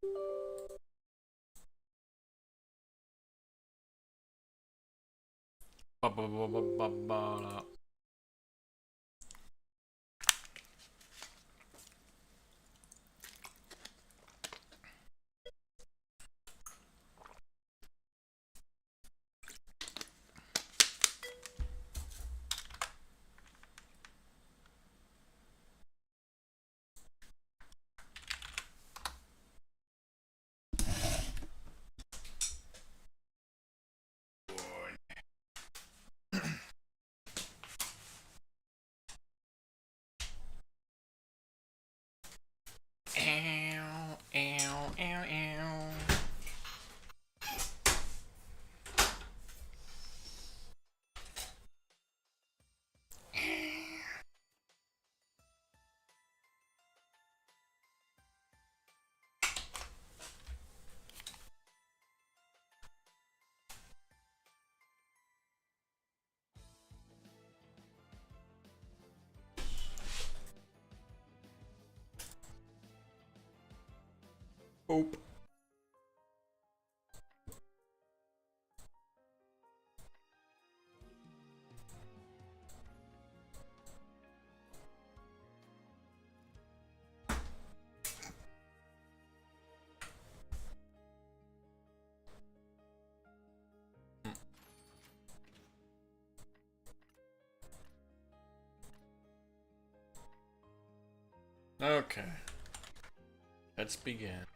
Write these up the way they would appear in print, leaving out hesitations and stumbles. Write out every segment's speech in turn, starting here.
Ba, ba, ba, ba, ba, ba. Ow, ow, ow, ow. Oop. Okay. Let's begin.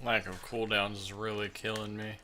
Lack of cooldowns is really killing me.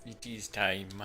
It is time.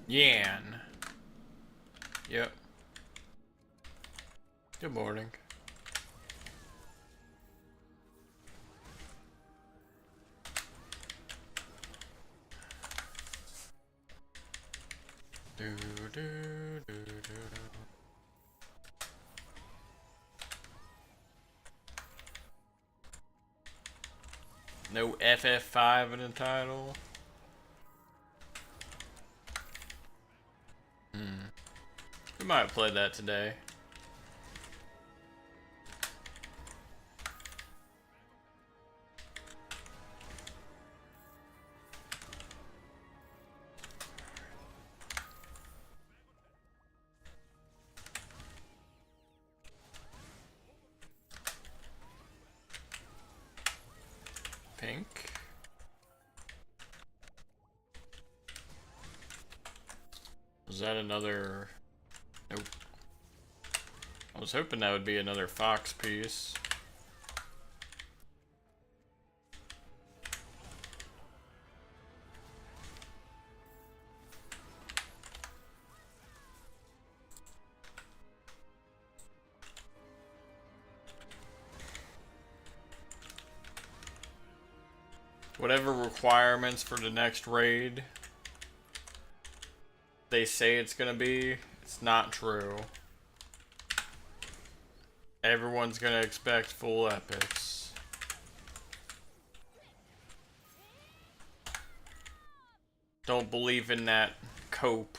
Yan. Yep. Good morning. Do, do, do, do. No FF5 in the title. We might play that today. Pink. Was that another... Nope. I was hoping that would be another fox piece. Whatever requirements for the next raid they say it's gonna be, it's not true. Everyone's gonna expect full epics. Don't believe in that cope.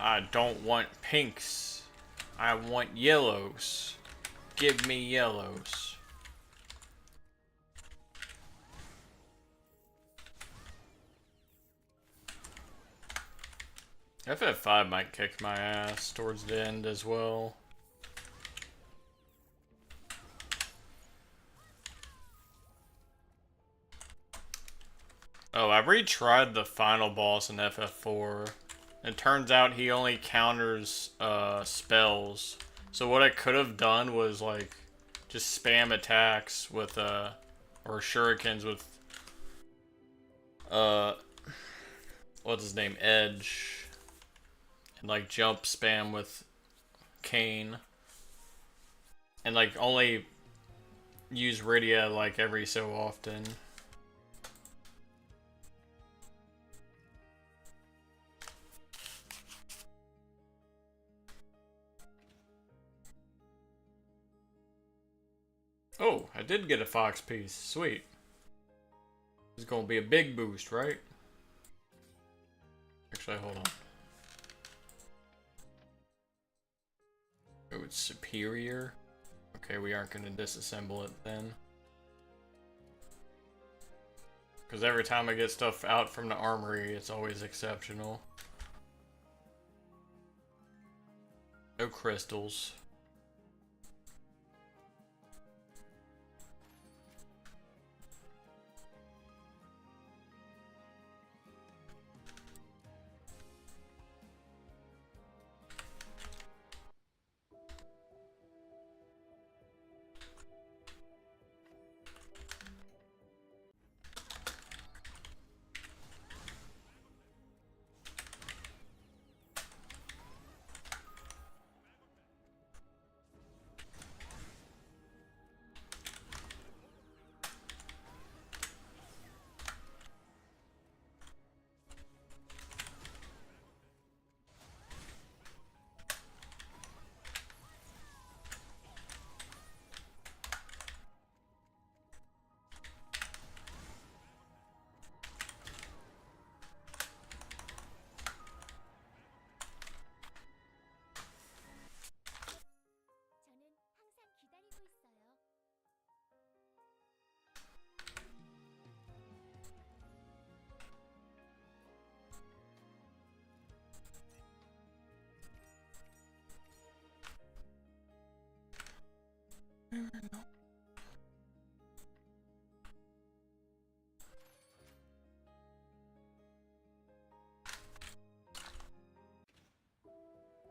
I don't want pinks. I want yellows. Give me yellows. FF5 might kick my ass towards the end as well. Oh, I retried the final boss in FF4. It turns out he only counters spells. So what I could have done was like just spam attacks with or shurikens with uh what's his name? Edge. And like jump spam with Kane. And like only use Rydia like every so often. Oh, I did get a fox piece. Sweet. This is gonna be a big boost, right? Actually, hold on. Oh, it's superior. Okay, we aren't gonna disassemble it then. Because every time I get stuff out from the armory, it's always exceptional. No crystals.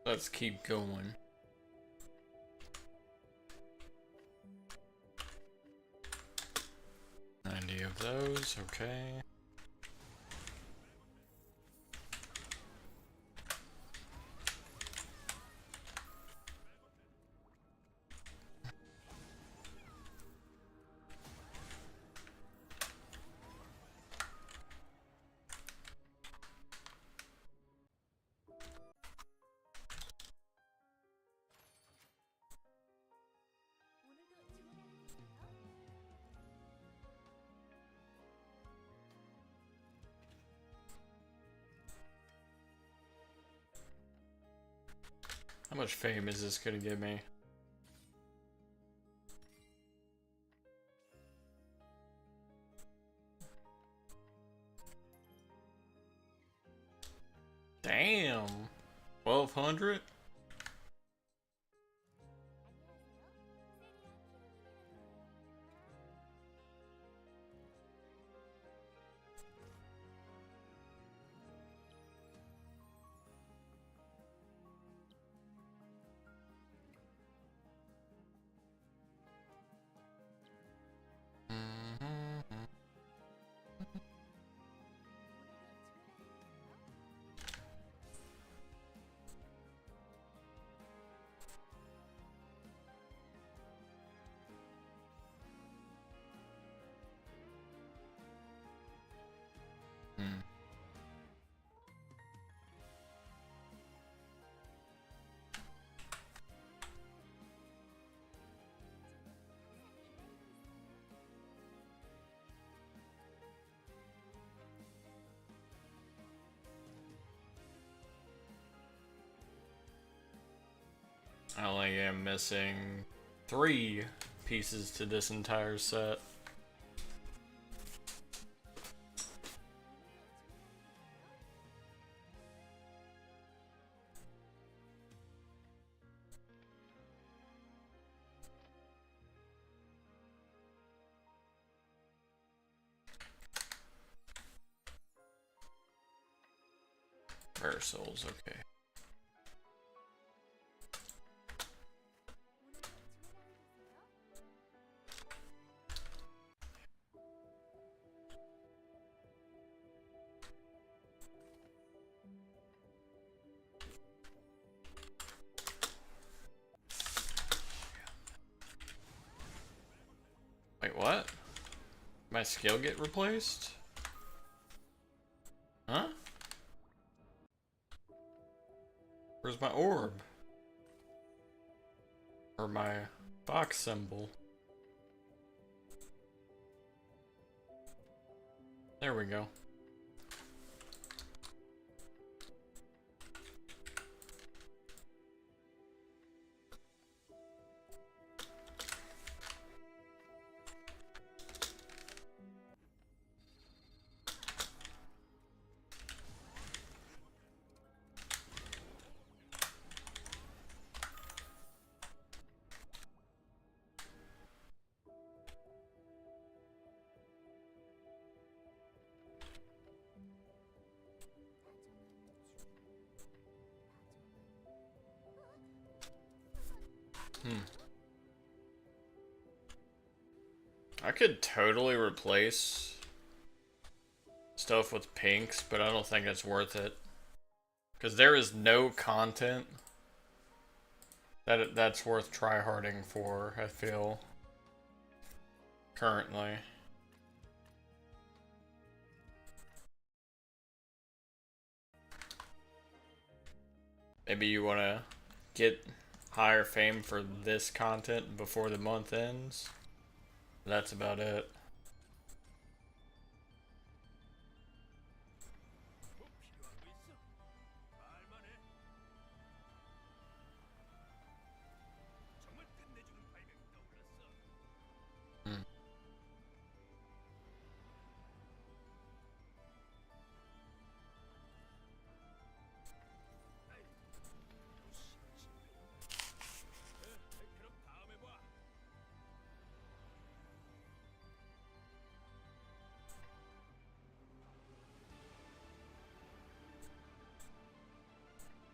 Let's keep going. $90 of those, okay. How much fame is this gonna give me? Damn! 1200? I only am missing 3 pieces to this entire set. Prayer souls, okay. Wait, what? My skill get replaced? Huh? Where's my orb? Or my box symbol? There we go. I could totally replace stuff with pinks, but I don't think it's worth it. Because there is no content that's worth tryharding for, I feel. Currently. Maybe you want to get higher fame for this content before the month ends. That's about it.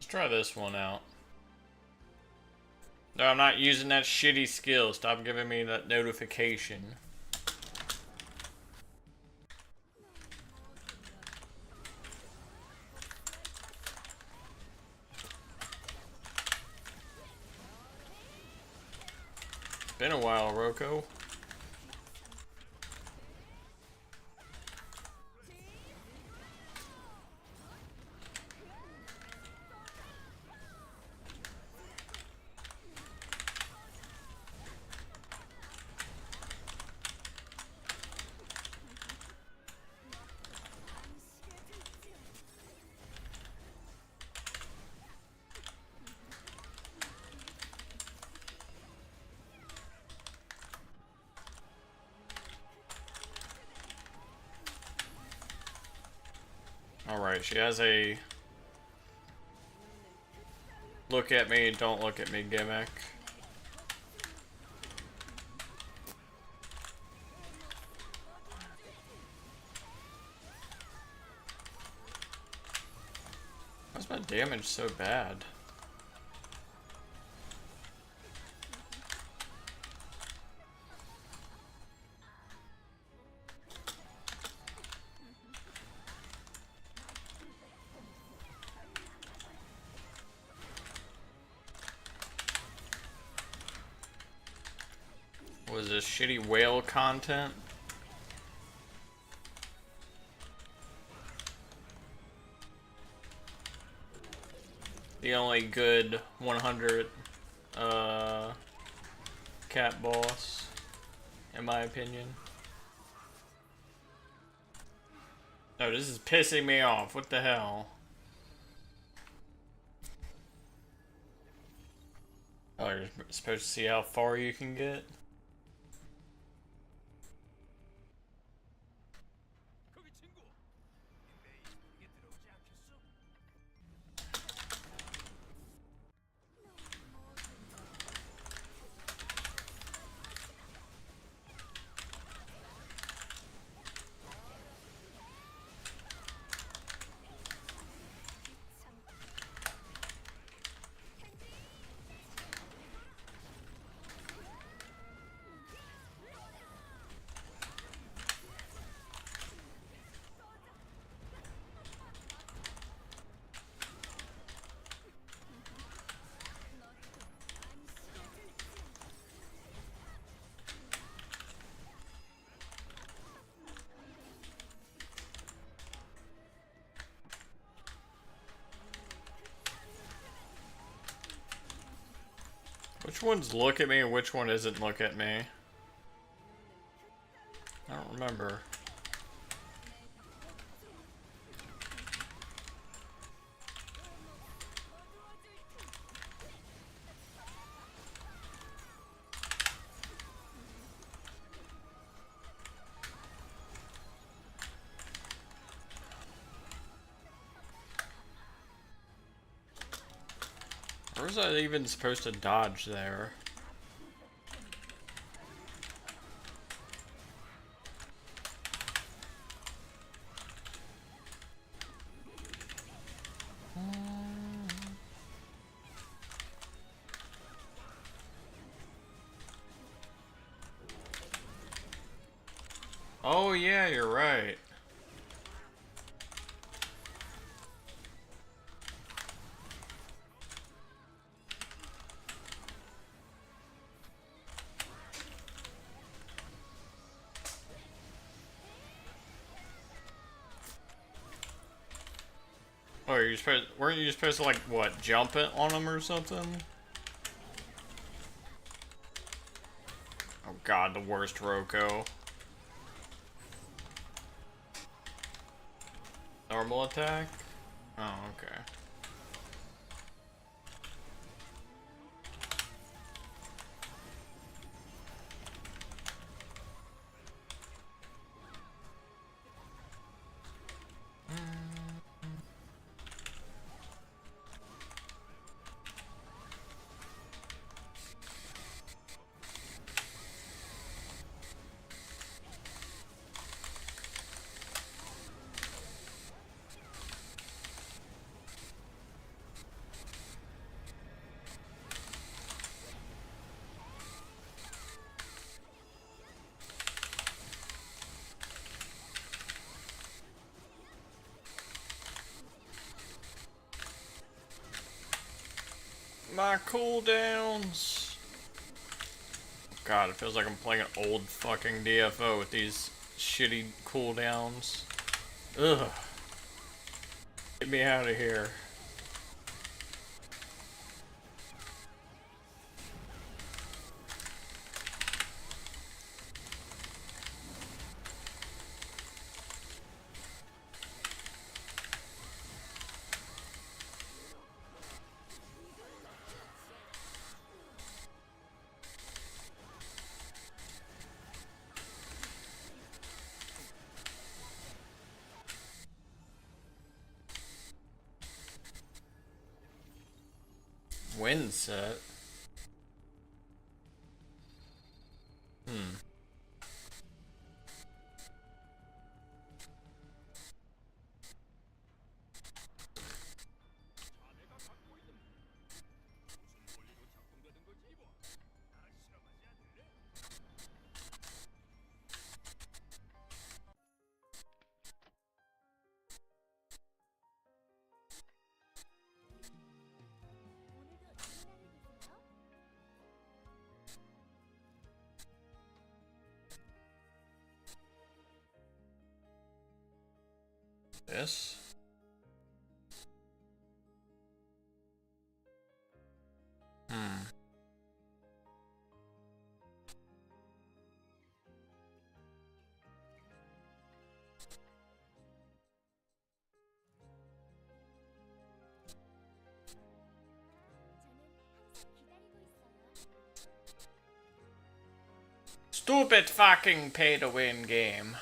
Try this one out. No, I'm not using that shitty skill. Stop giving me that notification. It's been a while, Roko. Alright, she has a look at me, don't look at me gimmick. Why's my damage so bad? Was this shitty whale content? The only good 100 cat boss, in my opinion. No, this is pissing me off. What the hell? Oh, you're supposed to see how far you can get? Which one's look at me and which one isn't look at me? I don't remember. Or was I even supposed to dodge there? Oh yeah, you're right. Oh, weren't you supposed to like what, jump it on him or something? Oh god, the worst Roko. Normal attack? Oh, okay. My cooldowns. God, it feels like I'm playing an old fucking DFO with these shitty cooldowns. Ugh. Get me out of here. Win set. This? Stupid fucking pay to win game.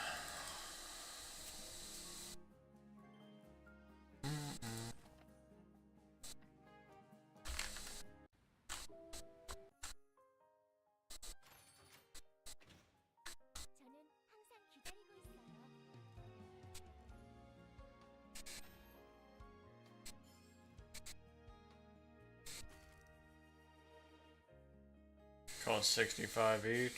Cost 65 each.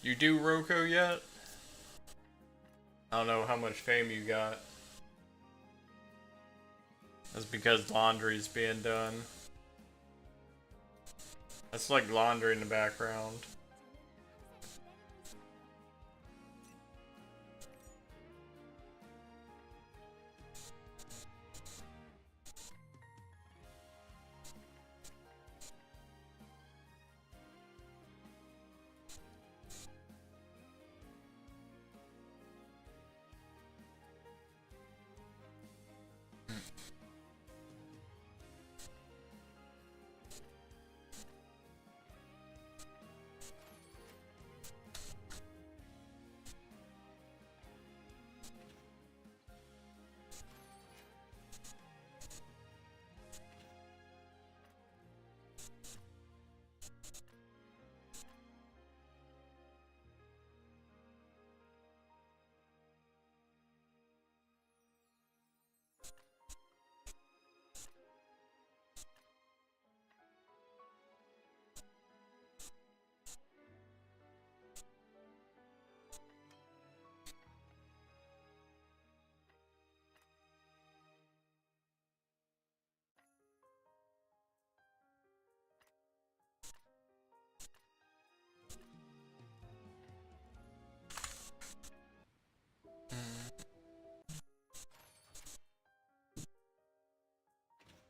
You do Roku yet? I don't know how much fame you got. That's because laundry's being done. That's like laundry in the background.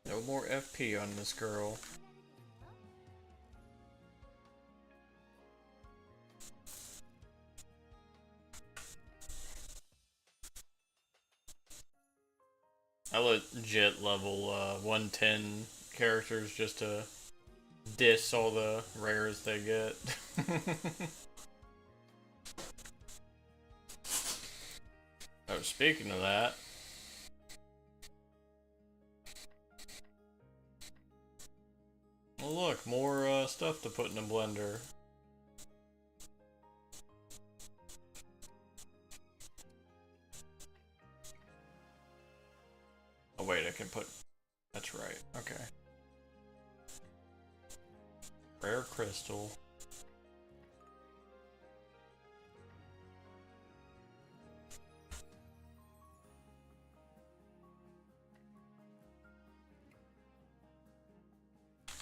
No more FP on this girl. I legit level 110 characters just to diss all the rares they get. Oh, speaking of that. Well, look, more stuff to put in a blender. Oh wait, I can put... That's right, okay. Rare crystal.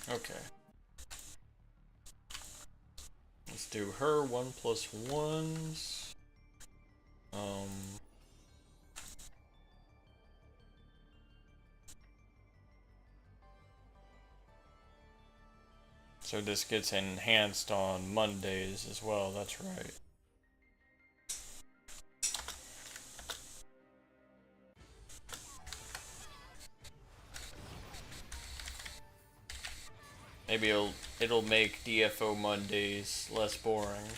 Okay. Let's do her 1+1s. So this gets enhanced on Mondays as well, that's right. Maybe it'll make DFO Mondays less boring.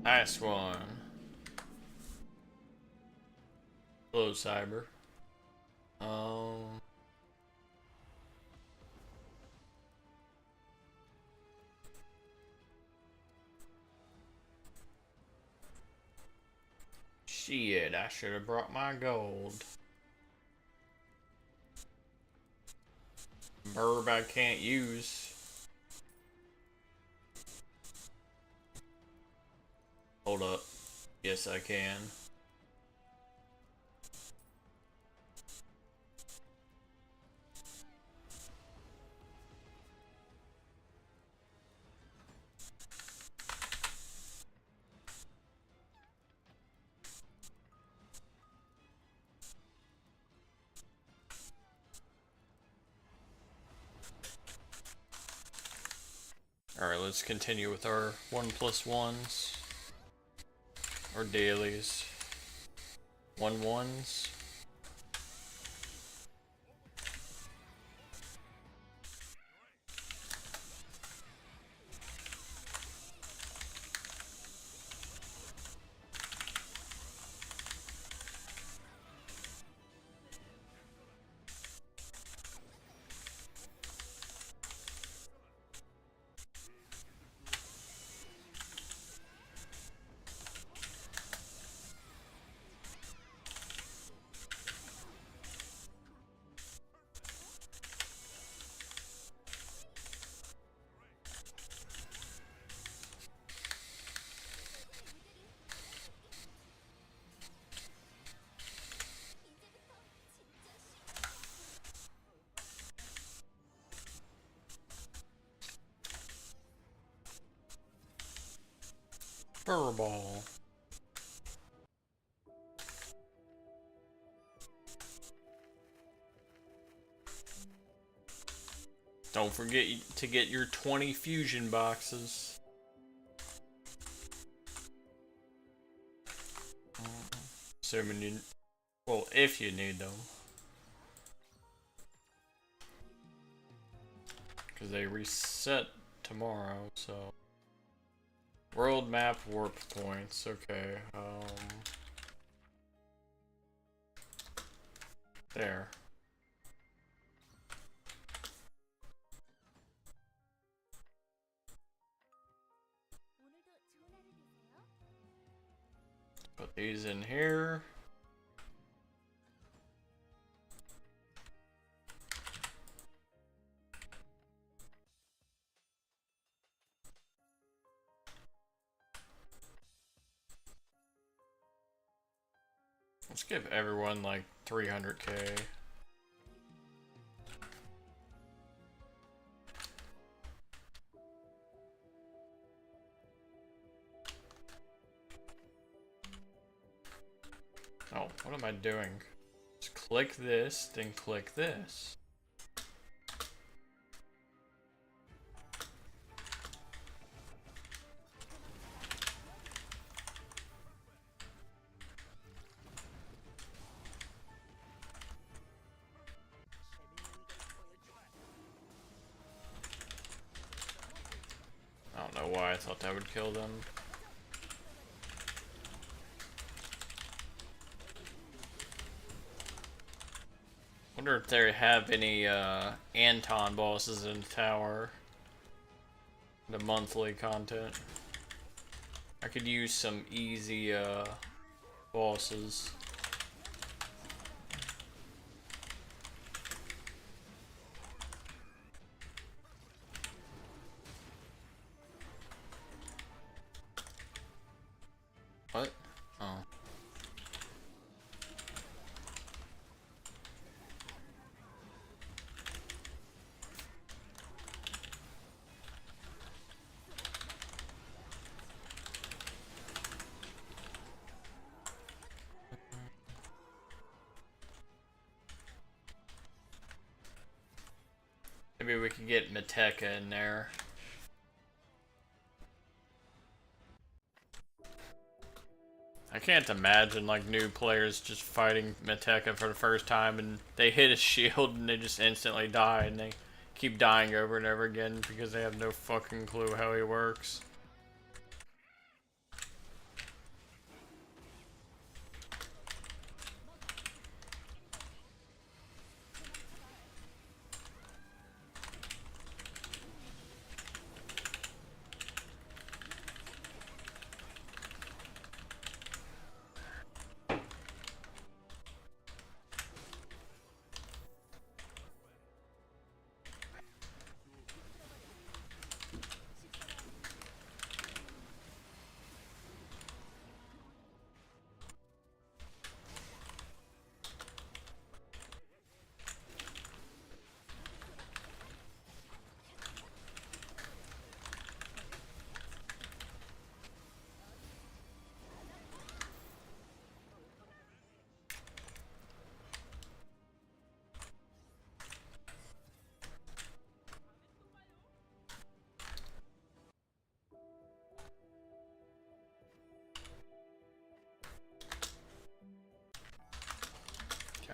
Nice one. Hello, Cyber. Shit, I should have brought my gold. Burb I can't use. Hold up. Yes, I can. Alright, let's continue with our 1+1s. Or dailies. 1-1s. Furball. Don't forget to get your 20 fusion boxes. Assuming you, well, if you need them. Because they reset tomorrow, so. World map warp points, okay. There. Put these in here. Let's give everyone like 300k. Oh, what am I doing? Just click this, then click this. I don't know why I thought that would kill them. Wonder if they have any Anton bosses in the tower. The monthly content. I could use some easy bosses. What? Oh. Maybe we could get Mateka in there. I can't imagine like new players just fighting Mateka for the first time and they hit a shield and they just instantly die and they keep dying over and over again because they have no fucking clue how he works.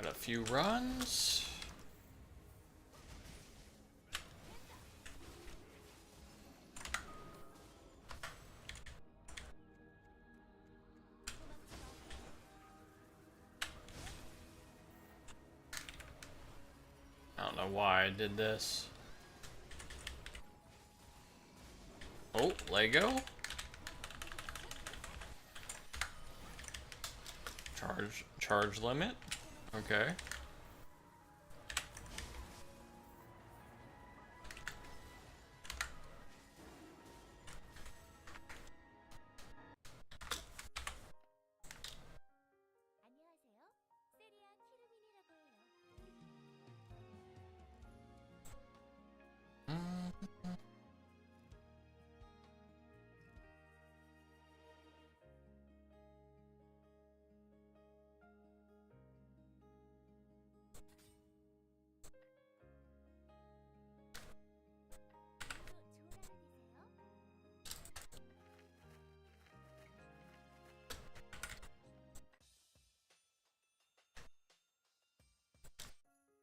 Got a few runs. I don't know why I did this. Oh, Lego. Charge limit. Okay.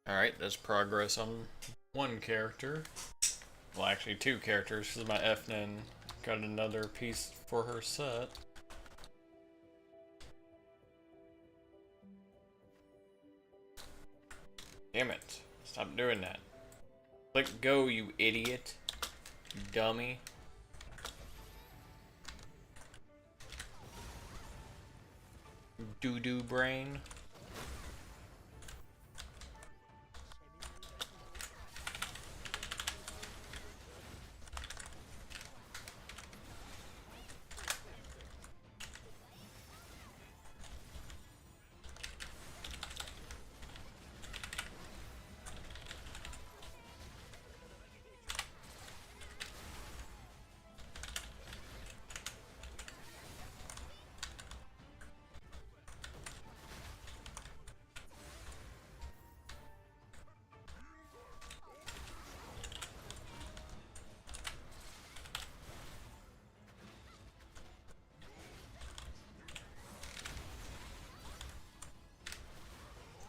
Alright, that's progress on one character. Well, actually two characters, because my Fnin got another piece for her set. Damn it. Stop doing that. Let go, you idiot. You dummy. Doo-doo brain.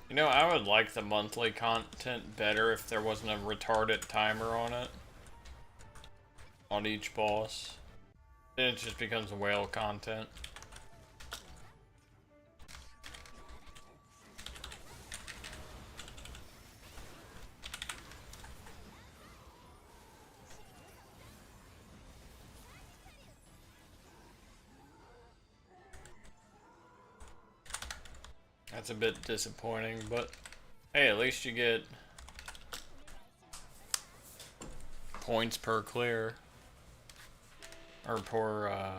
You know, I would like the monthly content better if there wasn't a retarded timer on it. On each boss. Then it just becomes whale content. That's a bit disappointing, but hey, at least you get points per clear. Or per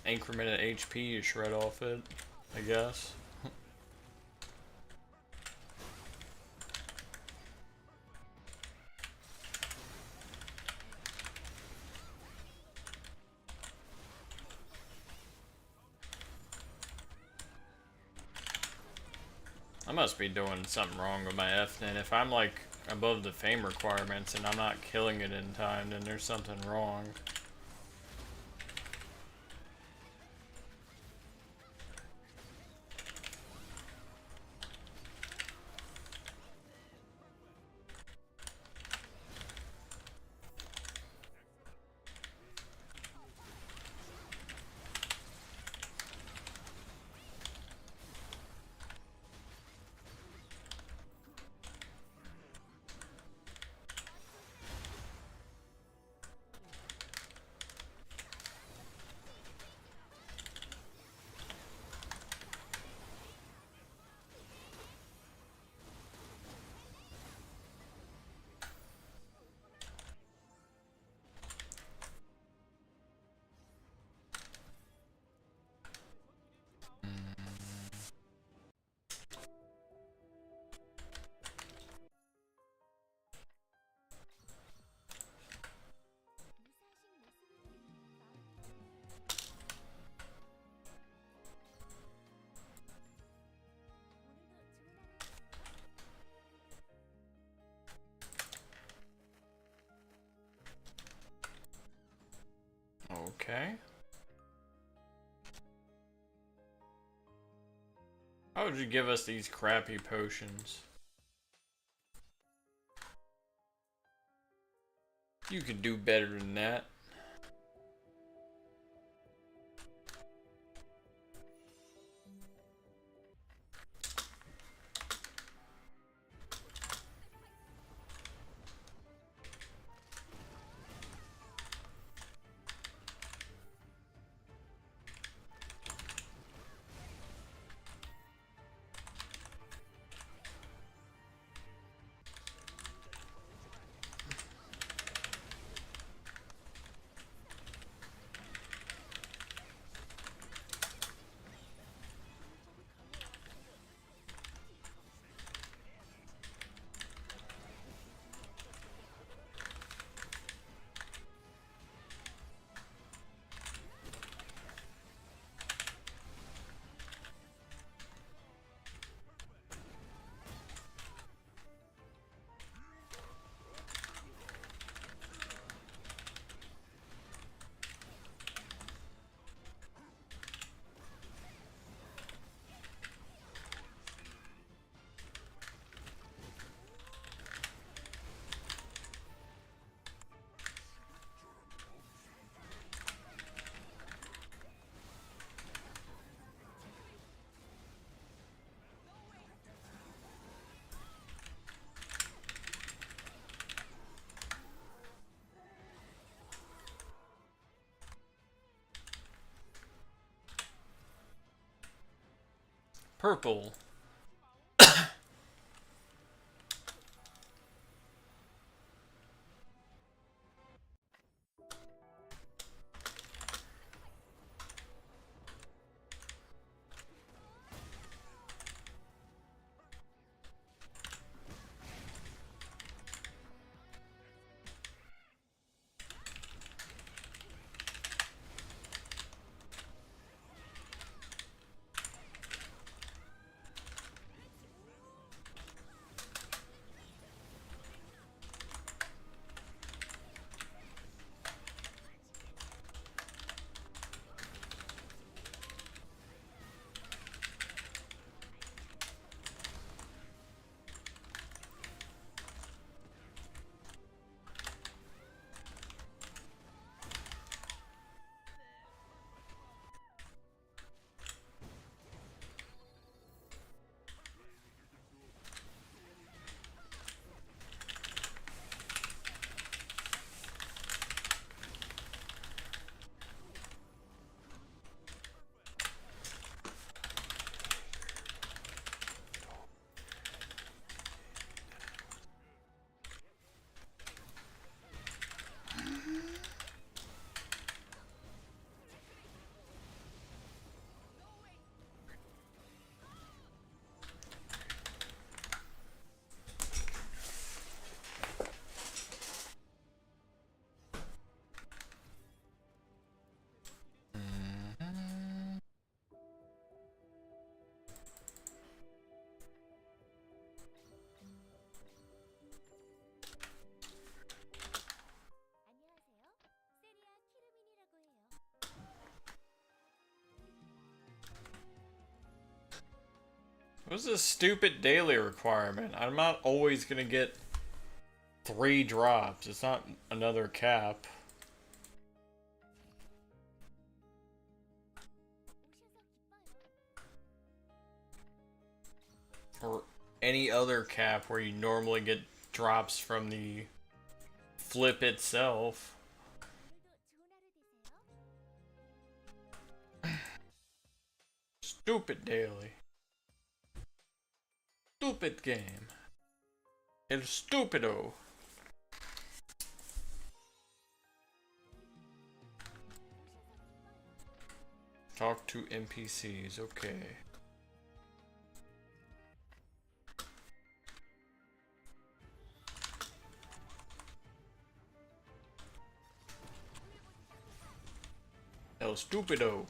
increment of HP you shred off it, I guess. I must be doing something wrong with my Fnin. If I'm like above the fame requirements and I'm not killing it in time, then there's something wrong. Okay. Why would you give us these crappy potions? You could do better than that. Purple. What's this stupid daily requirement? I'm not always gonna get 3 drops. It's not another cap. Or any other cap where you normally get drops from the flip itself. Stupid daily. Stupid game. El stupido. Talk to NPCs, okay. El stupido.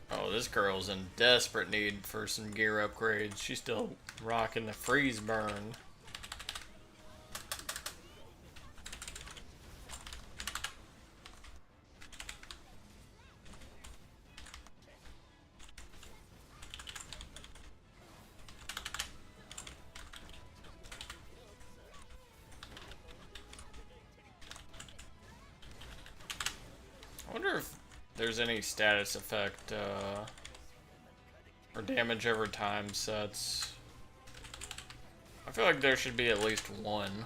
Oh, this girl's in desperate need for some gear upgrades. She's still rocking the freeze burn. there's any status effect or damage over time sets. I feel like there should be at least one.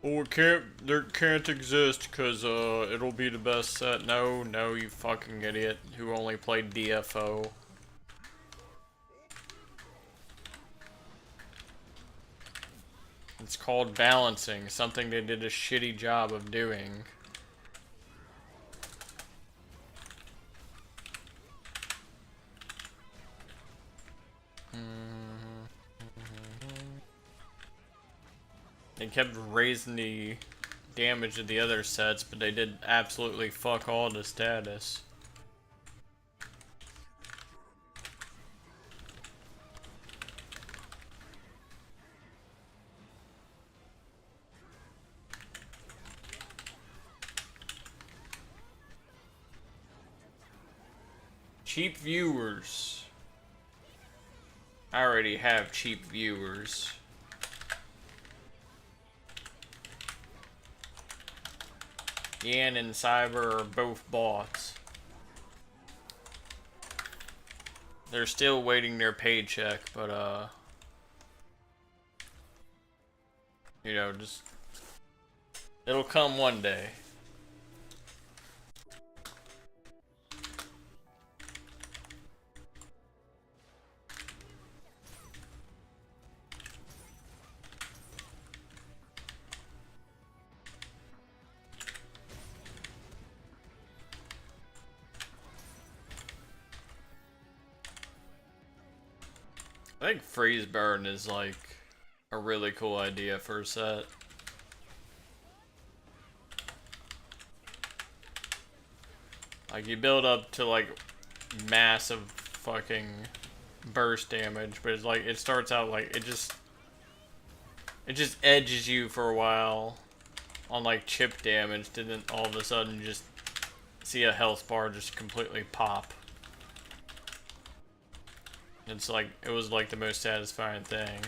Oh, there can't exist because it'll be the best set. No, you fucking idiot who only played DFO. It's called balancing, something they did a shitty job of doing. They kept raising the damage of the other sets, but they did absolutely fuck all to status. Cheap viewers. I already have cheap viewers. Yan and Cyber are both bots. They're still waiting their paycheck, but you know, just it'll come one day. I think freeze burn is like a really cool idea for a set. Like you build up to like massive fucking burst damage, but it's like it starts out like it just edges you for a while on like chip damage, and then all of a sudden you just see a health bar just completely pop. It's like, it was like the most satisfying thing.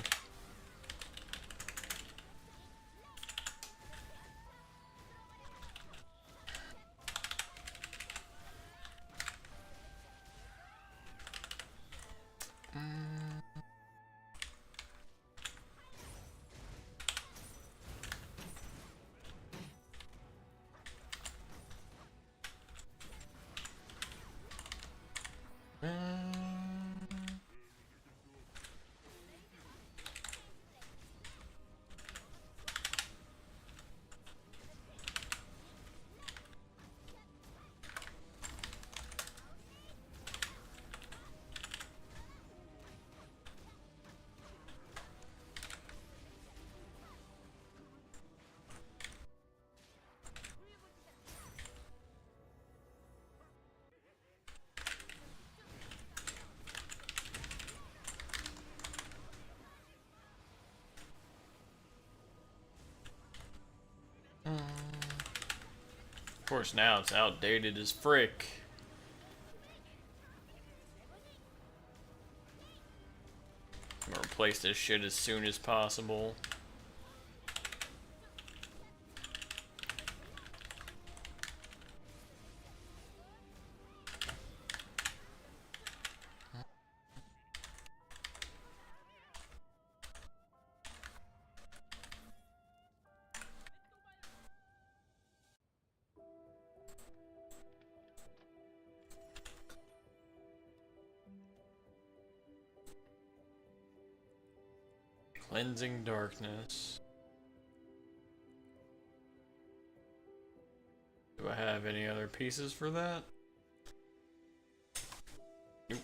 Of course, now it's outdated as frick. I'm gonna replace this shit as soon as possible. Cleansing darkness. Do I have any other pieces for that? Nope.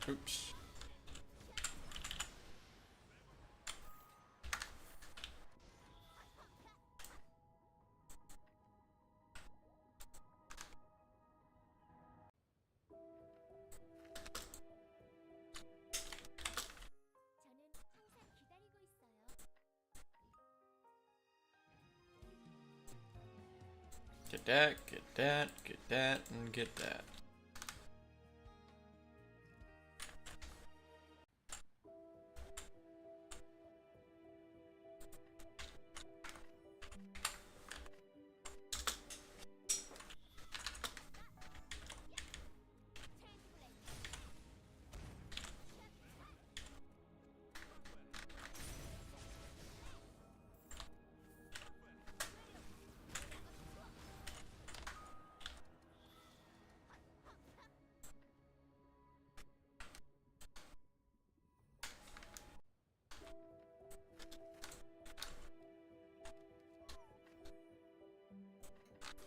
Oops. that, get that, get that, and get that.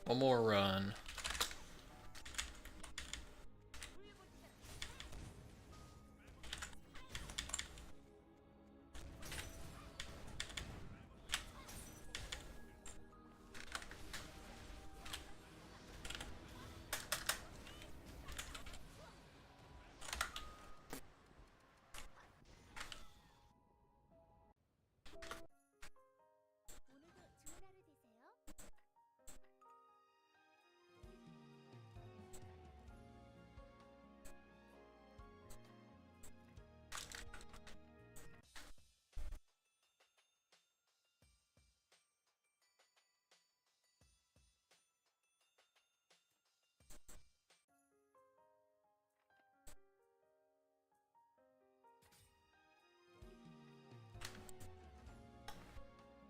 One more run.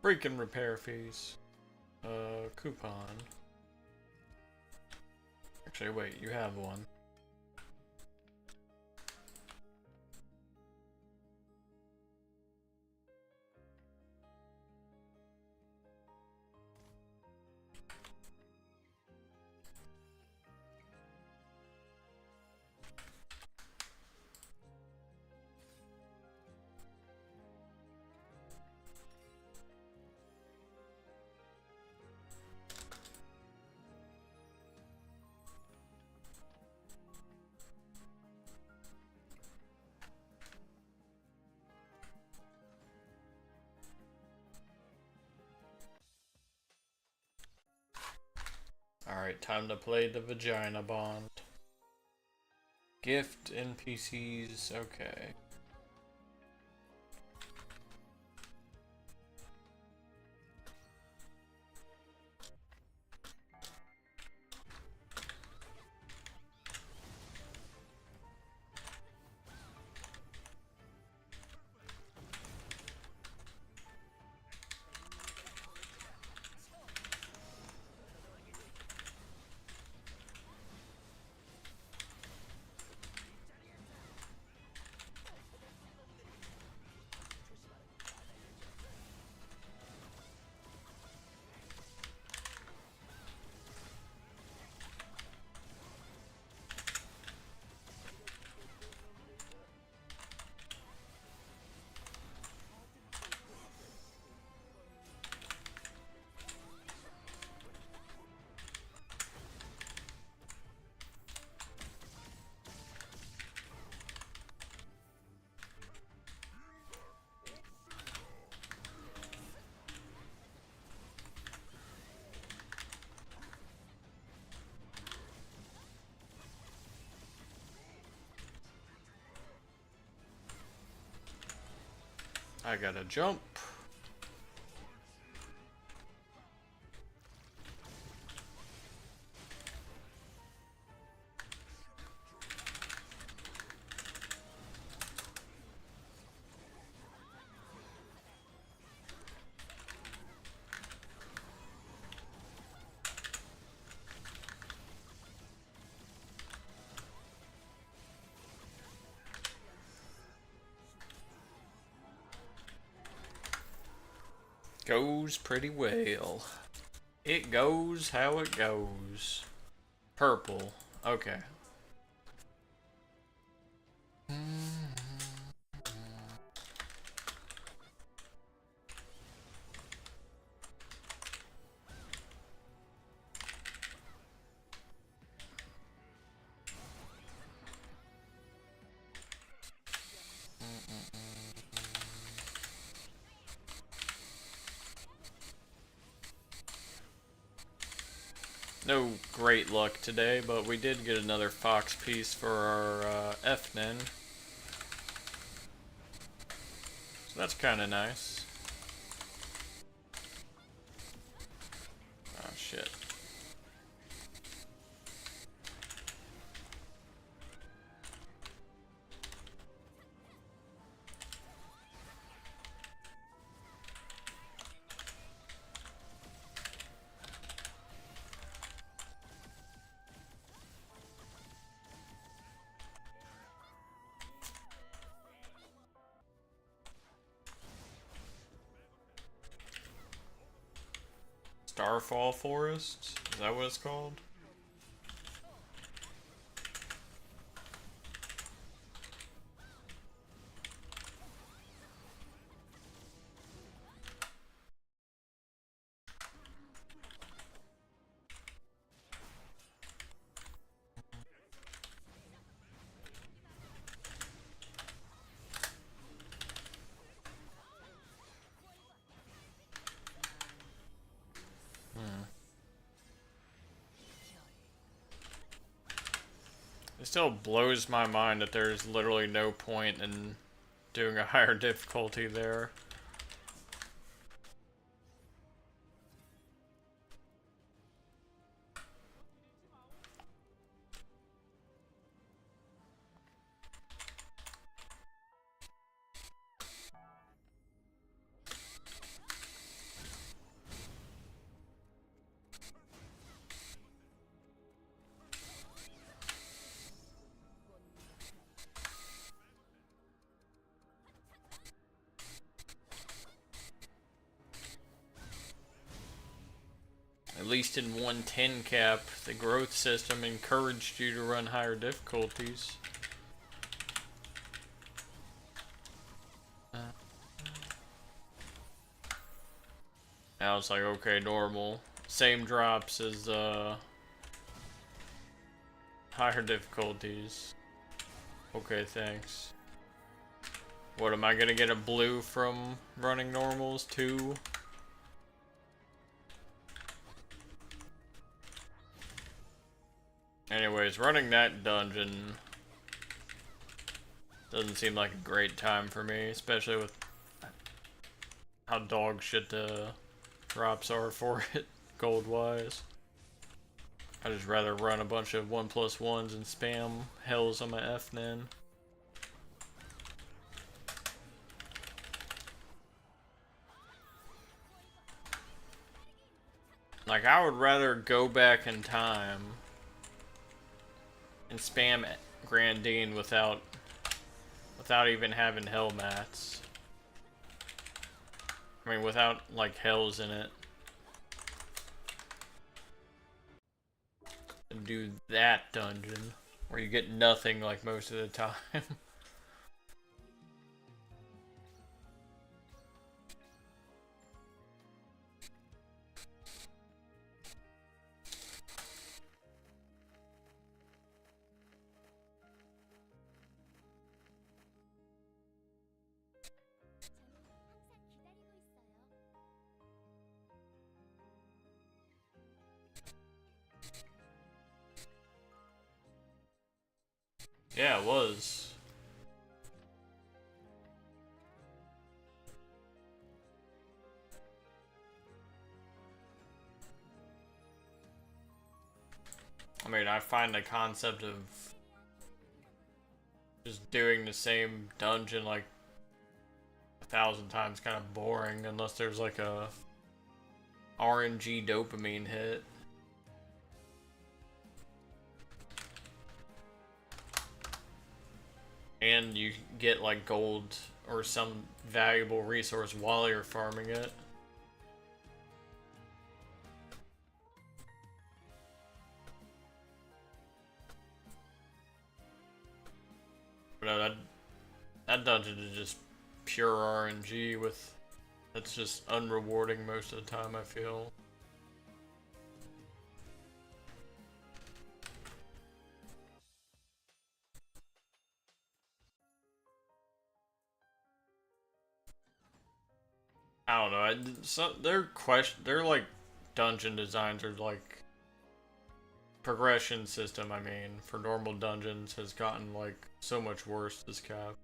Freaking repair fees. Coupon. Actually, wait, you have one. Alright, time to play the vagina bond. Gift NPCs, okay. I gotta jump. Goes pretty well. It goes how it goes. Purple. Okay. great luck today, but we did get another fox piece for our FNN. So that's kind of nice. Oh shit. Starfall Forest? Is that what it's called? It still blows my mind that there's literally no point in doing a higher difficulty there. At least in 110 cap, the growth system encouraged you to run higher difficulties. Now it's like, okay, normal. Same drops as higher difficulties. Okay, thanks. What, am I gonna get a blue from running normals too? Anyways, running that dungeon doesn't seem like a great time for me, especially with how dog shit the drops are for it, gold-wise. I'd just rather run a bunch of 1+1s and spam hells on my FNN. Like, I would rather go back in time and spam Grandine without even having hell mats. I mean, without, like, hells in it. And do that dungeon, where you get nothing, like, most of the time. Yeah, it was. I mean, I find the concept of just doing the same dungeon like 1,000 times kind of boring unless there's like a RNG dopamine hit. And you get like gold or some valuable resource while you're farming it. But no, that dungeon is just pure RNG with that's just unrewarding most of the time, I feel. I don't know. Their like dungeon designs are like progression system, I mean, for normal dungeons has gotten like so much worse this cap.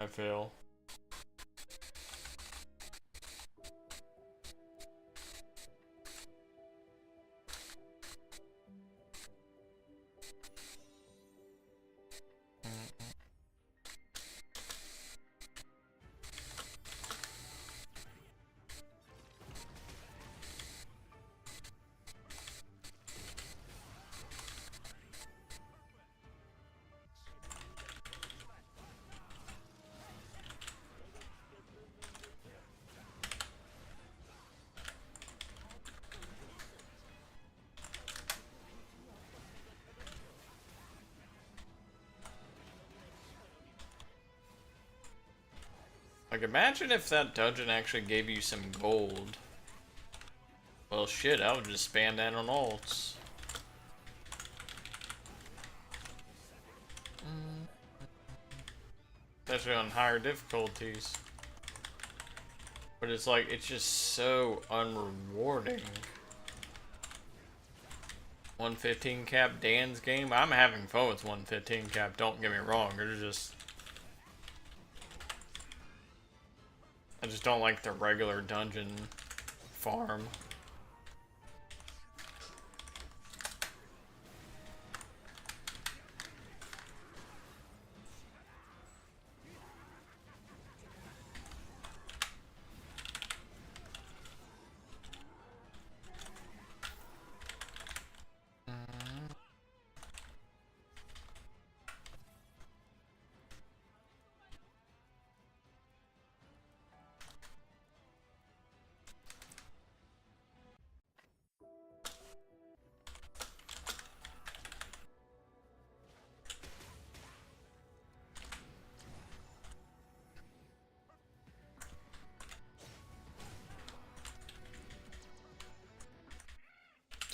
I feel. Like, imagine if that dungeon actually gave you some gold. Well, shit, I would just spam that on ults. Especially on higher difficulties. But it's like, it's just so unrewarding. 115 cap Dan's game? I'm having fun with 115 cap, don't get me wrong. There's just... I just don't like the regular dungeon farm.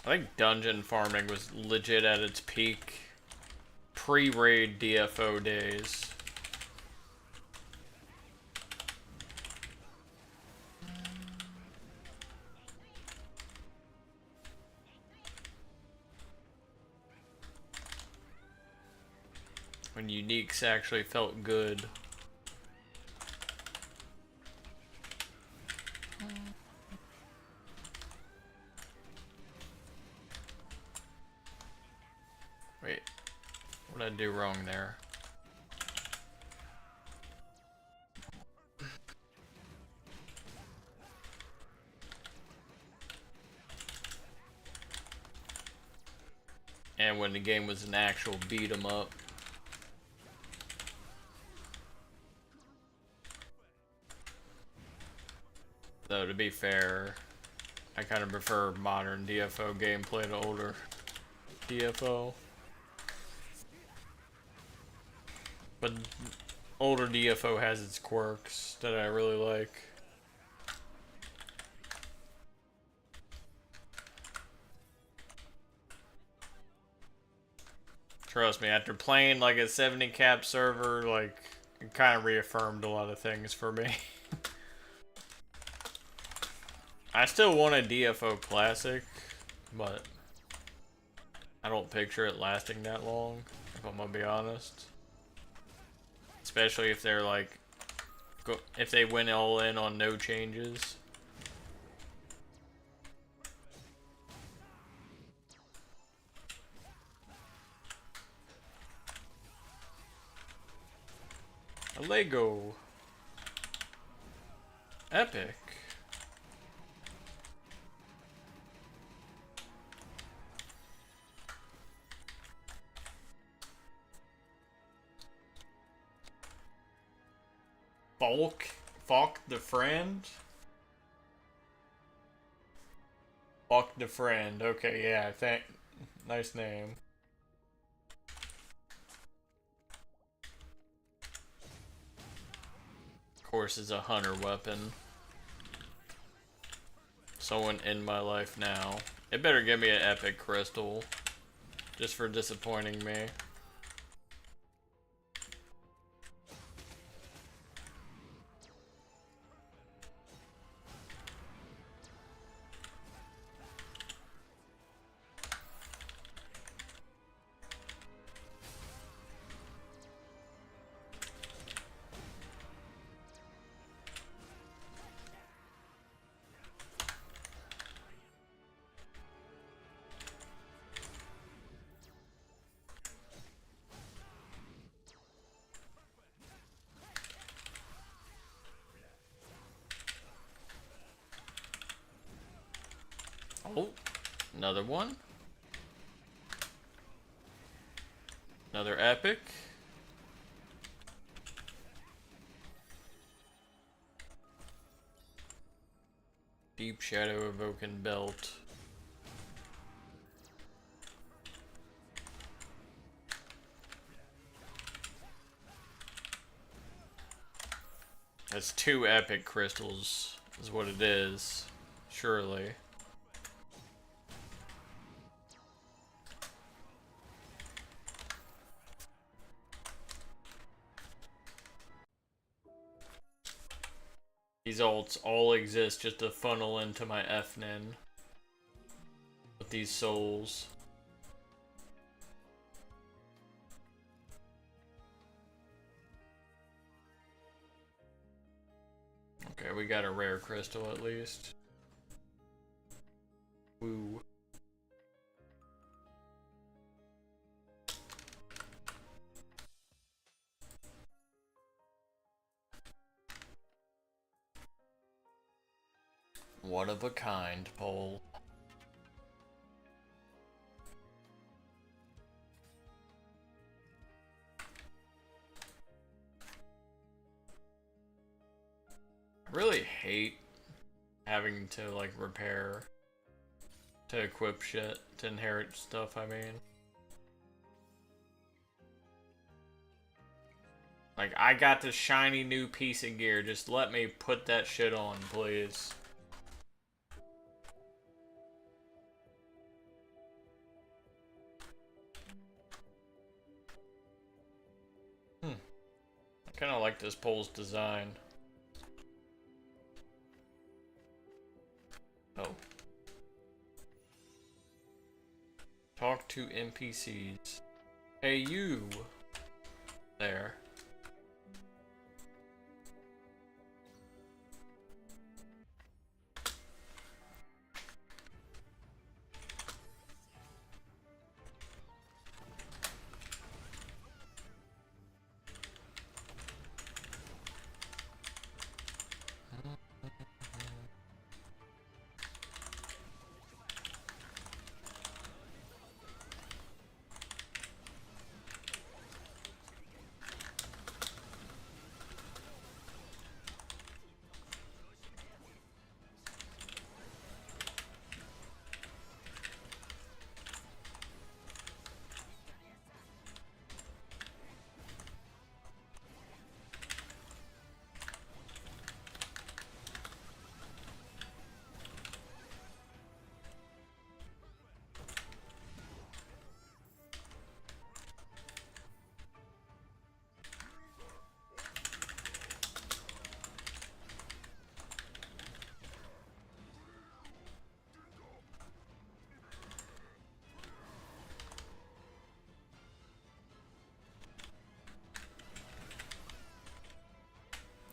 I think dungeon farming was legit at its peak pre-raid DFO days. When uniques actually felt good. Wait, what did I do wrong there? And when the game was an actual beat 'em up. Though, to be fair, I kind of prefer modern DFO gameplay to older DFO. But older DFO has its quirks that I really like. Trust me, after playing like a 70 cap server, like, it kind of reaffirmed a lot of things for me. I still want a DFO Classic, but I don't picture it lasting that long, if I'm gonna be honest. Especially if they're like, if they went all in on no changes. A Lego. Epic. Falk the friend? Falk the friend. Okay, yeah, nice name. Of course, is a hunter weapon. Someone in my life now. It better give me an epic crystal. Just for disappointing me. Oh, another one. Another epic. Deep Shadow Evoking Belt. That's 2 epic crystals, is what it is. Surely. These ults all exist just to funnel into my FNN with these souls. Okay, we got a rare crystal at least. Woo. One of a kind, Pole. I really hate having to like repair to equip shit, to inherit stuff, I mean. Like, I got this shiny new piece of gear, just let me put that shit on, please. I kinda like this pole's design. Oh. Talk to NPCs. Hey, you! There.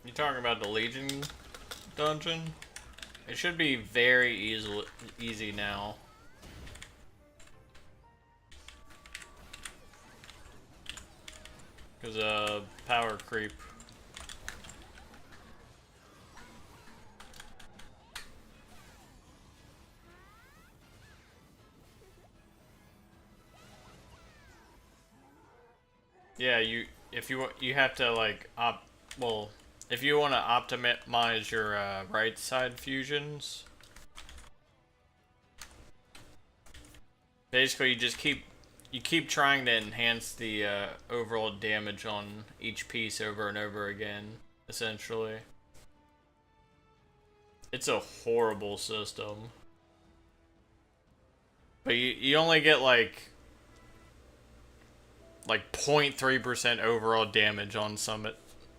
You talking about the Legion dungeon? It should be very easy now. Cause power creep. Yeah, you have to like if you want to optimize your right side fusions, basically you keep trying to enhance the overall damage on each piece over and over again, essentially. It's a horrible system. But you only get like 0.3% overall damage on some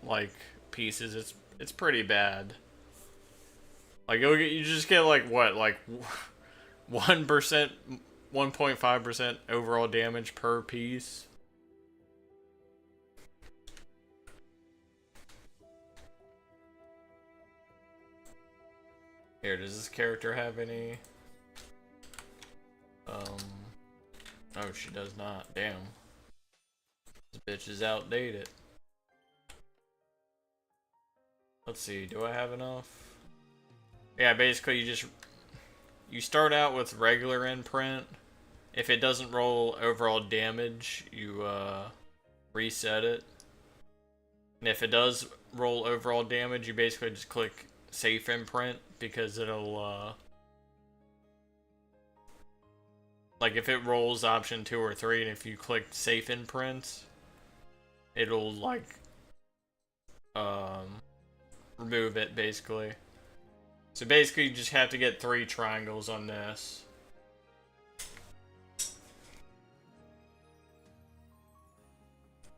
like pieces. It's pretty bad. Like you just get like what, like 1%, 1.5% overall damage per piece. Here, does this character have any? Oh, she does not. Damn. This bitch is outdated. Let's see, do I have enough? Yeah, basically you just you start out with regular imprint. If it doesn't roll overall damage, you reset it. And if it does roll overall damage, you basically just click safe imprint because it'll like if it rolls option 2 or 3 and if you click safe imprint, it'll like remove it basically. So basically you just have to get 3 triangles on this.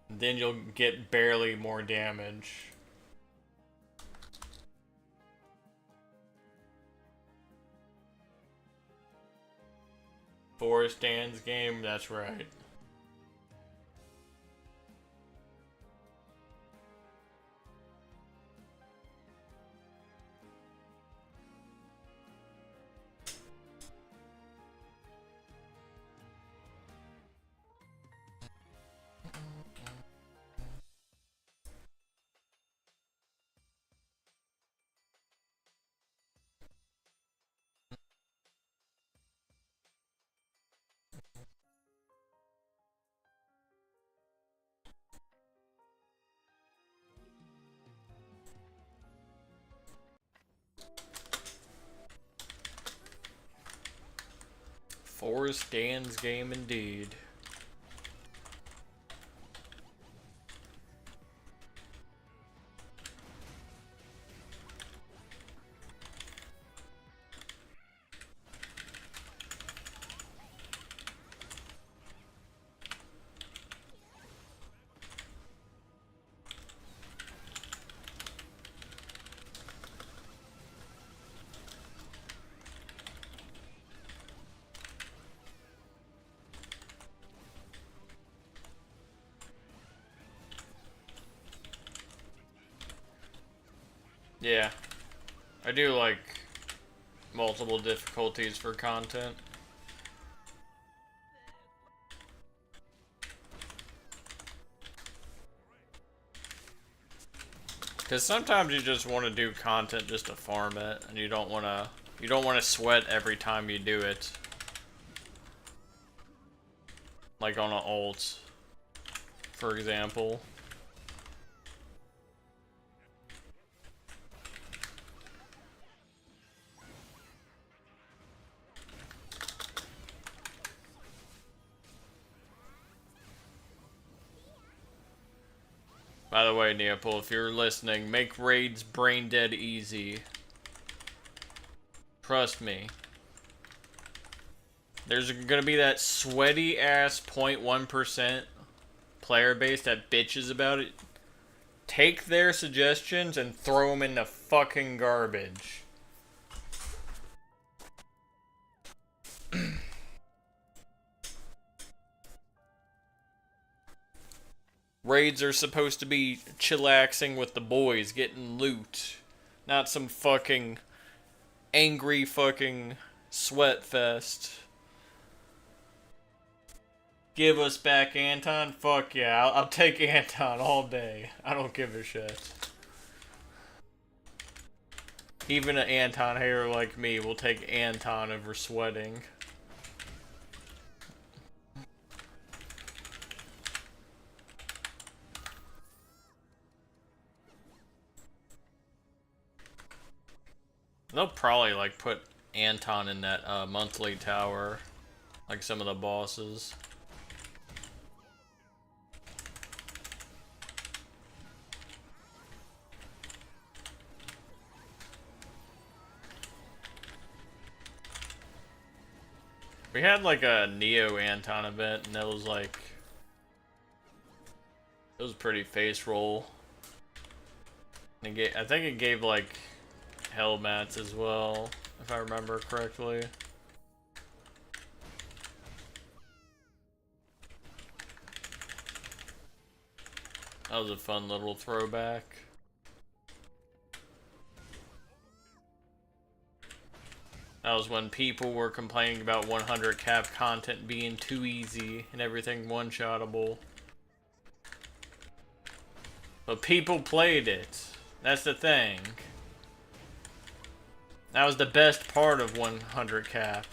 Then you'll get barely more damage. Forest Dan's game, that's right. Forest Dan's game indeed. Yeah, I do like multiple difficulties for content. Because sometimes you just want to do content just to farm it, and you don't want to sweat every time you do it. Like on an ult, for example. By the way, Neopol, if you're listening, make raids brain dead easy. Trust me. There's gonna be that sweaty ass 0.1% player base that bitches about it. Take their suggestions and throw them in the fucking garbage. Raids are supposed to be chillaxing with the boys, getting loot. Not some fucking angry fucking sweat fest. Give us back Anton? Fuck yeah, I'll take Anton all day. I don't give a shit. Even an Anton hater like me will take Anton over sweating. They'll probably like put Anton in that monthly tower, like some of the bosses. We had like a Neo Anton event, and it was like, it was pretty face roll. I think it gave like hell mats as well, if I remember correctly. That was a fun little throwback. That was when people were complaining about 100 cap content being too easy and everything one-shottable. But people played it. That's the thing. That was the best part of 100 cap.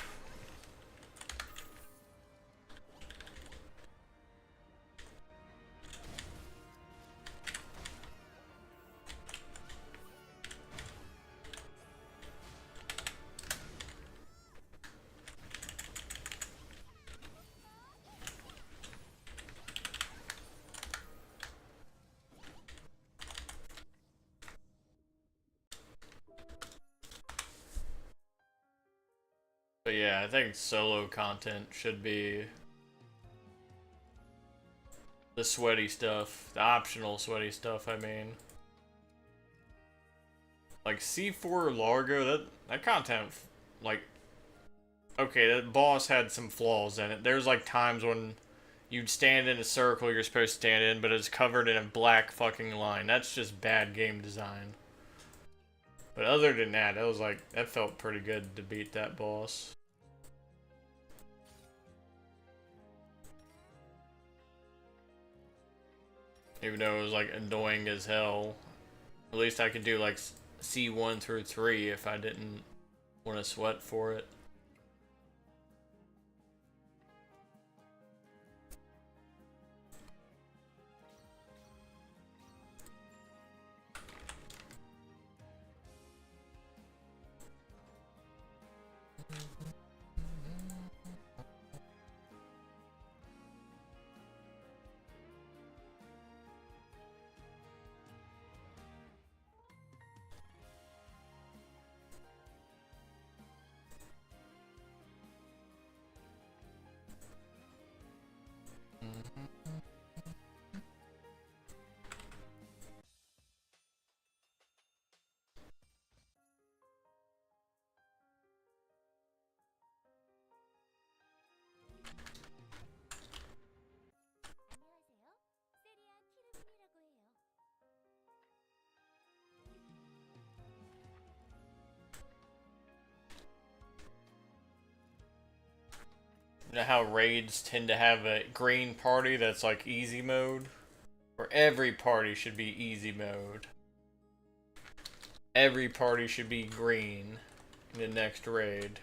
But yeah, I think solo content should be the sweaty stuff, the optional sweaty stuff, I mean. Like C4 Largo, that content, like, okay, that boss had some flaws in it. There's like times when you'd stand in a circle you're supposed to stand in, but it's covered in a black fucking line. That's just bad game design. But other than that, it was like, that felt pretty good to beat that boss. Even though it was like annoying as hell. At least I could do like C1 through 3 if I didn't want to sweat for it. You know how raids tend to have a green party that's like easy mode? Or every party should be easy mode. Every party should be green in the next raid.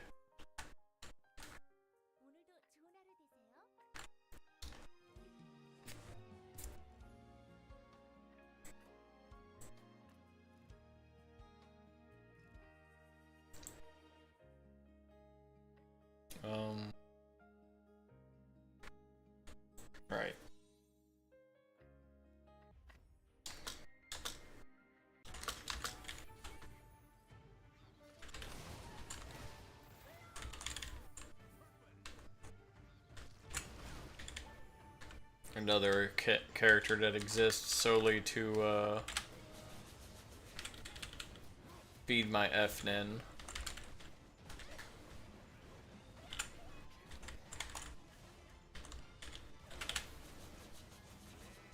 Right. Another character that exists solely to feed my FNN.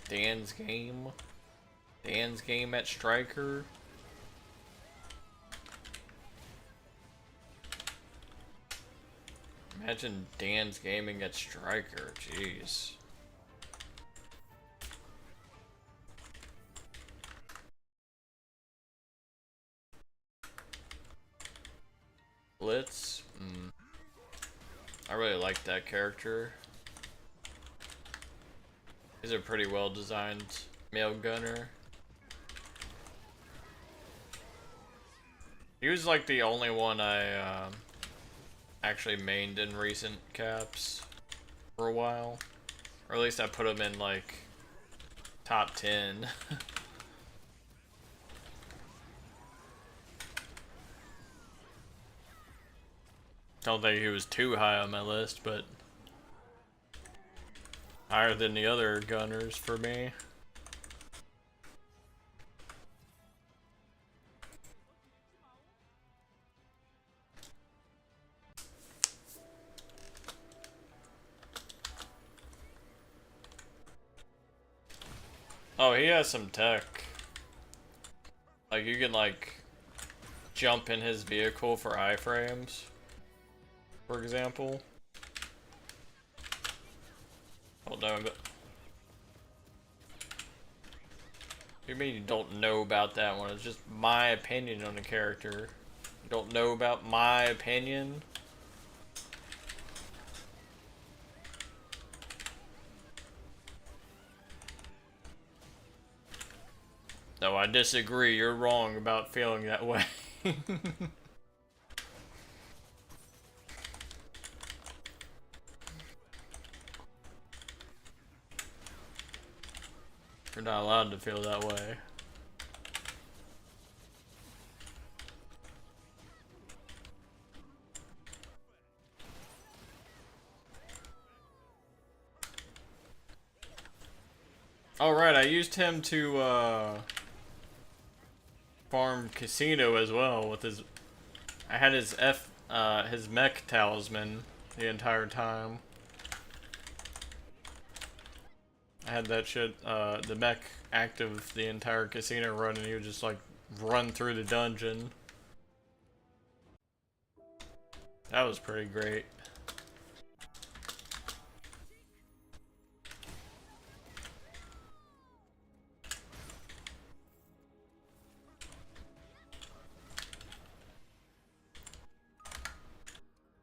Dan's game. Dan's game at Striker. Imagine Dan's gaming at Striker. Jeez. Blitz. I really like that character. He's a pretty well designed male gunner. He was like the only one I actually mained in recent caps for a while. Or at least I put him in like top 10. Don't think he was too high on my list, but higher than the other gunners for me. Oh, he has some tech. Like, you can, like, jump in his vehicle for iframes, for example. Hold on, but... You mean you don't know about that one? It's just my opinion on the character. Don't know about my opinion. No, I disagree. You're wrong about feeling that way. You're not allowed to feel that way. Alright, I used him to, farm casino as well with his... I had his his mech talisman the entire time. I had that shit, the mech active the entire casino run, and he would just, like, run through the dungeon. That was pretty great.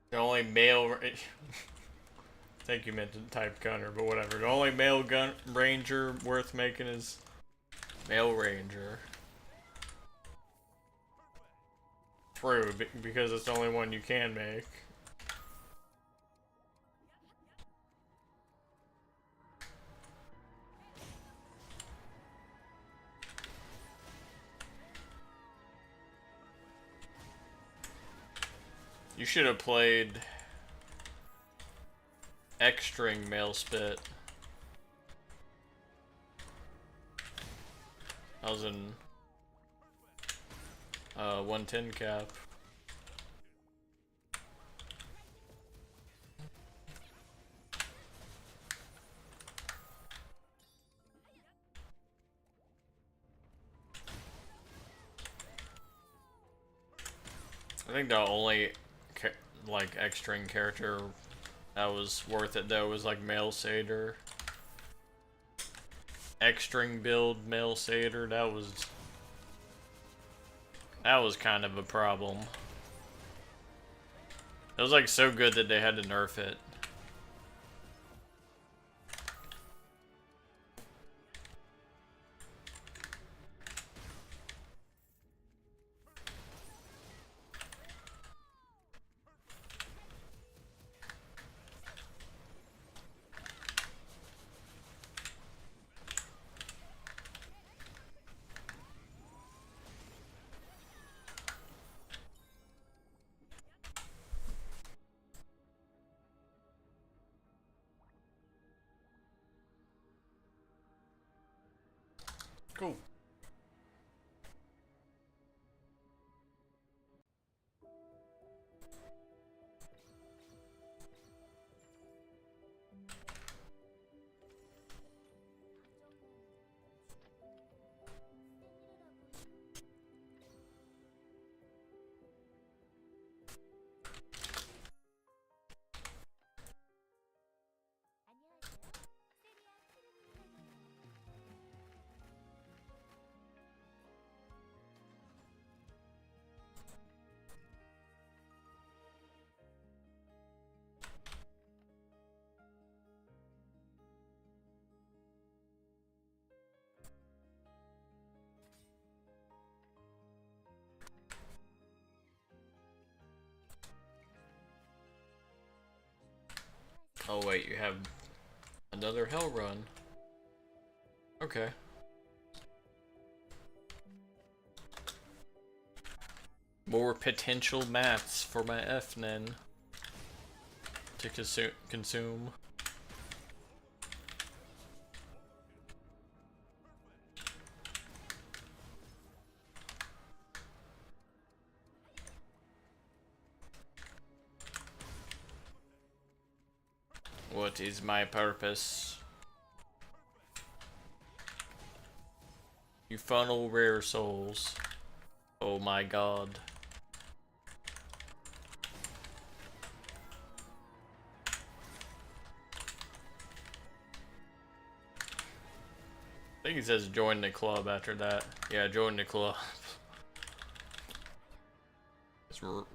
The only male... I think you meant to type gunner, but whatever. The only male gun ranger worth making is male ranger. True, because it's the only one you can make. You should have played X-string male spit. I was in 110 cap. I think the only like X-string character that was worth it though was like male satyr. X-string build male satyr, that was kind of a problem. It was like so good that they had to nerf it. Cool. Oh wait, you have another hell run. Okay. More potential mats for my FNN to consume. What is my purpose? You funnel rare souls. Oh my god. I think it says join the club after that. Yeah, join the club.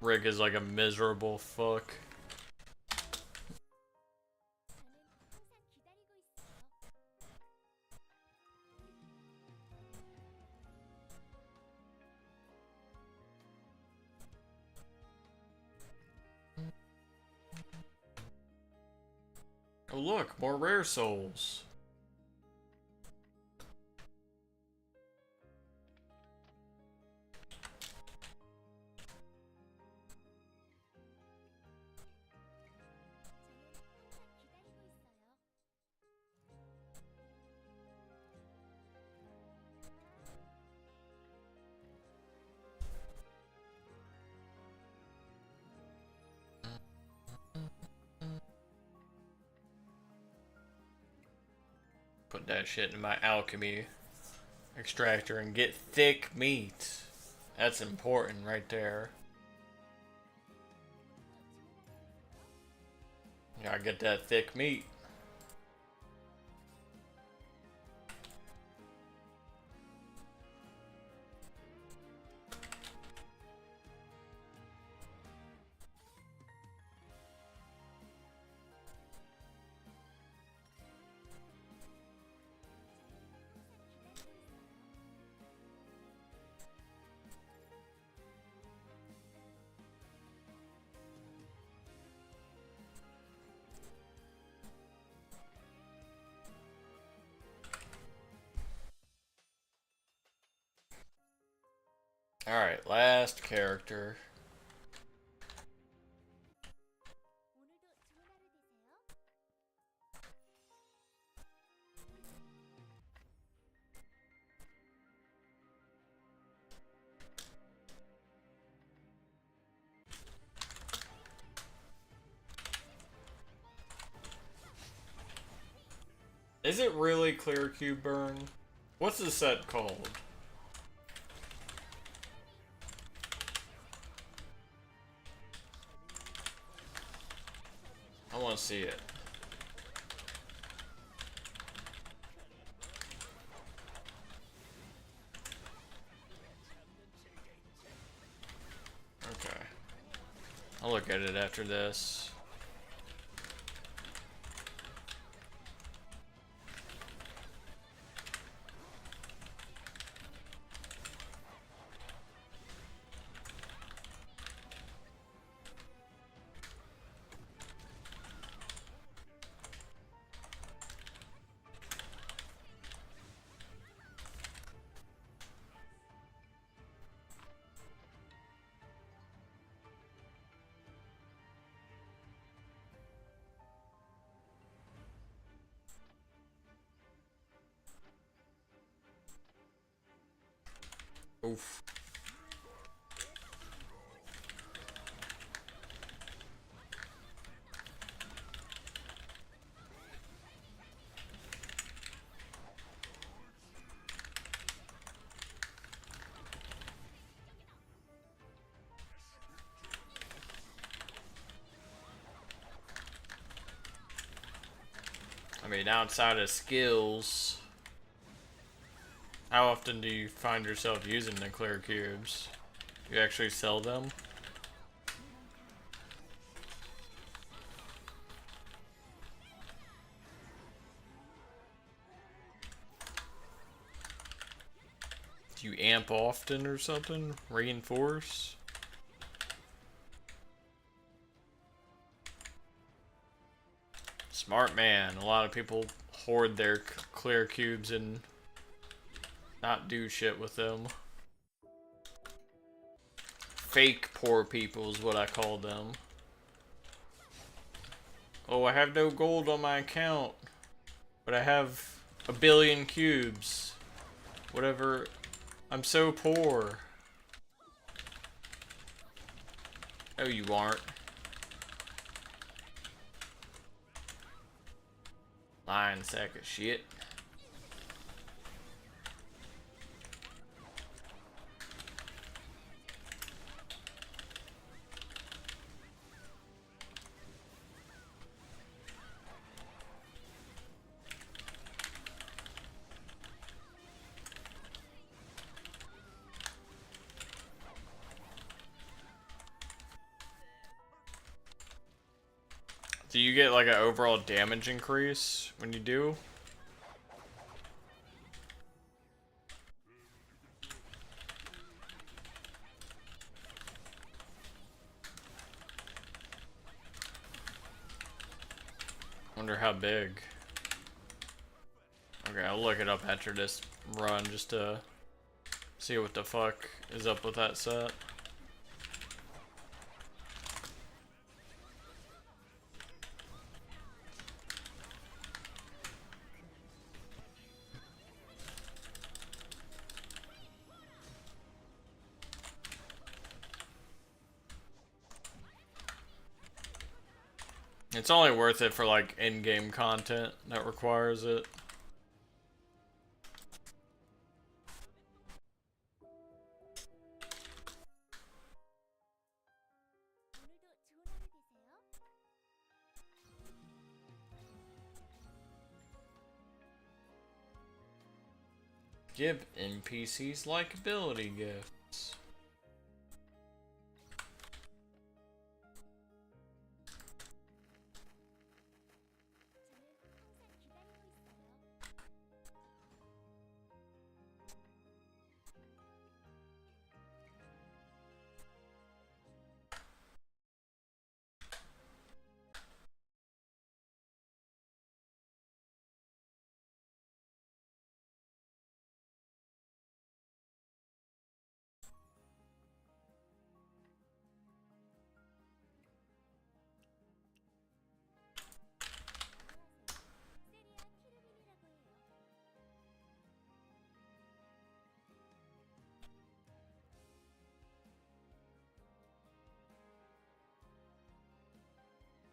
Rick is like a miserable fuck. Oh look, more rare souls. Put that shit in my alchemy extractor and get thick meat. That's important right there. Gotta get that thick meat. Alright, last character. Is it really Clear Cube Burn? What's the set called? I want to see it. Okay. I'll look at it after this. Oof. I mean, outside of skills, how often do you find yourself using the clear cubes? Do you actually sell them? Do you amp often or something? Reinforce? Smart man. A lot of people hoard their clear cubes and not do shit with them. Fake poor people is what I call them. Oh, I have no gold on my account, but I have a billion cubes. Whatever. I'm so poor. No, you aren't. Lying sack of shit. Do you get like an overall damage increase when you do? Wonder how big. Okay, I'll look it up after this run just to see what the fuck is up with that set. It's only worth it for like in-game content that requires it. Give NPCs likability gifts.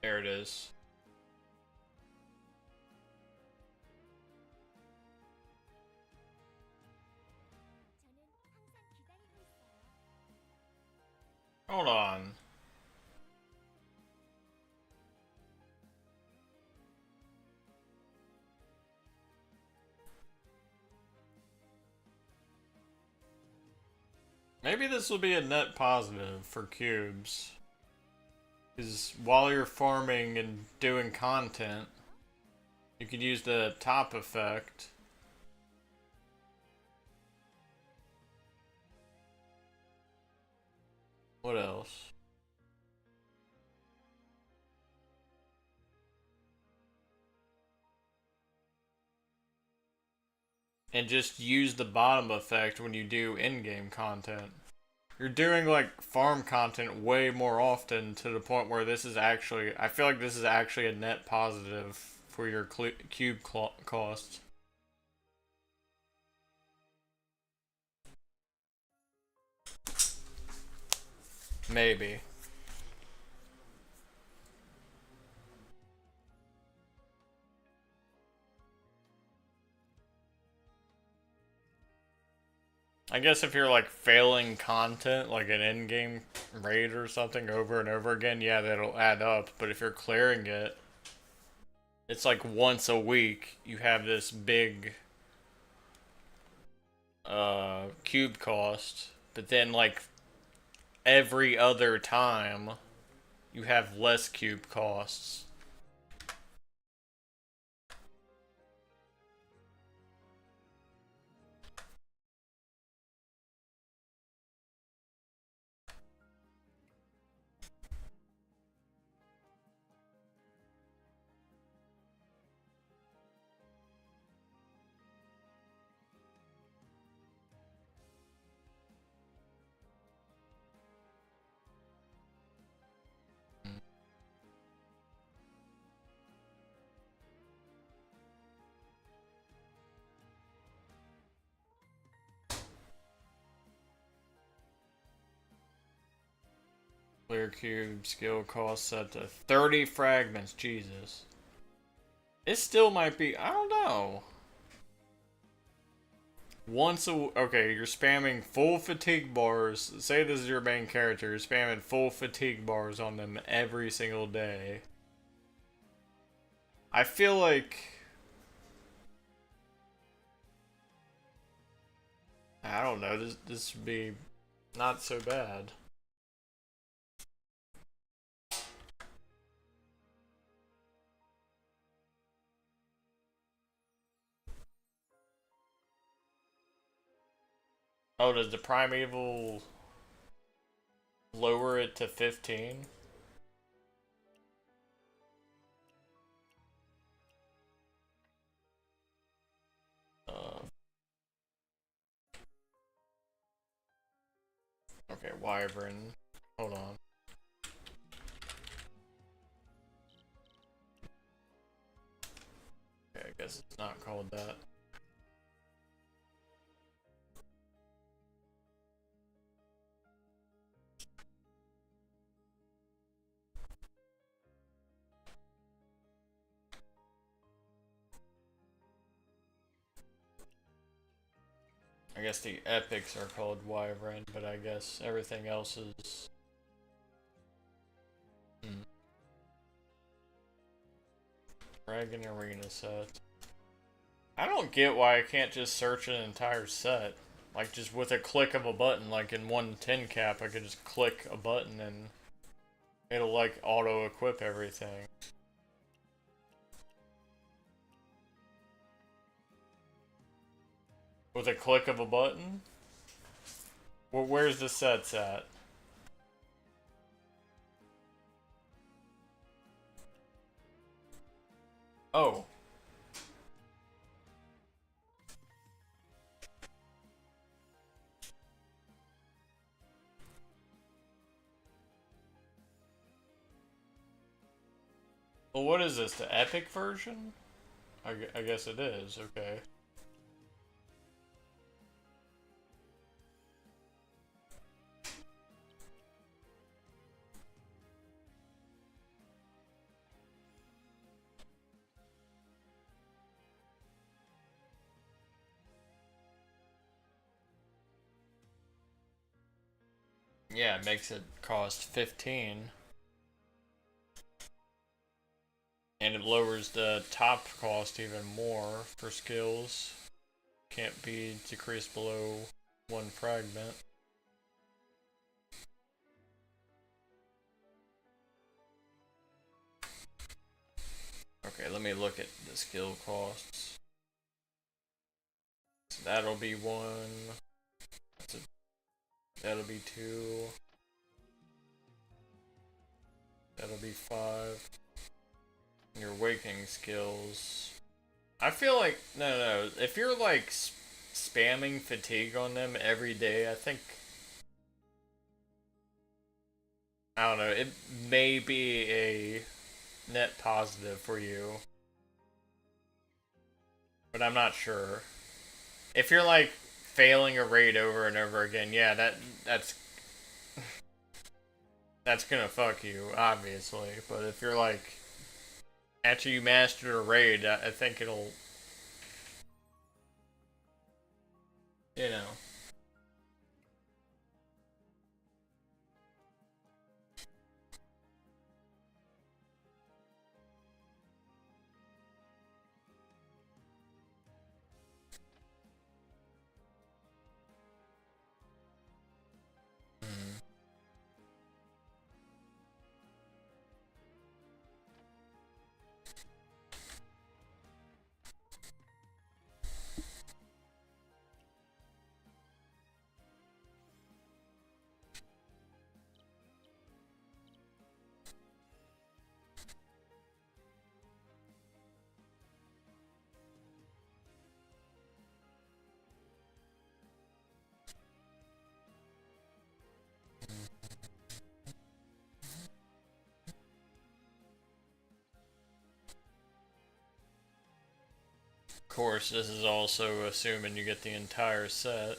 There it is. Hold on. Maybe this will be a net positive for cubes. Because while you're farming and doing content, you could use the top effect. What else? And just use the bottom effect when you do in-game content. You're doing like farm content way more often to the point where this is actually, I feel like this is actually a net positive for your cube costs. Maybe. I guess if you're like failing content, like an in-game raid or something over and over again, yeah, that'll add up. But if you're clearing it, it's like once a week you have this big cube cost, but then like every other time you have less cube costs. Clear cube skill cost set to 30 fragments. Jesus. It still might be, I don't know. Okay, you're spamming full fatigue bars. Say this is your main character. You're spamming full fatigue bars on them every single day. I feel like, I don't know, this would be not so bad. Oh, does the Primeval lower it to 15? Okay, Wyvern. Hold on. Okay, I guess it's not called that. I guess the epics are called Wyvern, but I guess everything else is... Dragon Arena set. I don't get why I can't just search an entire set. Like, just with a click of a button, like in 110 cap, I could just click a button and it'll, like, auto-equip everything. With a click of a button? Well, where's the sets at? Oh. Well, what is this, the epic version? I guess it is, okay. Yeah, it makes it cost 15. And it lowers the top cost even more for skills. Can't be decreased below 1 fragment. Okay, let me look at the skill costs. So that'll be 1. That'll be 2. That'll be 5. Your waking skills. I feel like no. If you're like spamming fatigue on them every day, I think I don't know. It may be a net positive for you, but I'm not sure. If you're like failing a raid over and over again, yeah, that's gonna fuck you, obviously. But if you're like after you master a raid, I think it'll, you know. Mm. Of course, this is also assuming you get the entire set.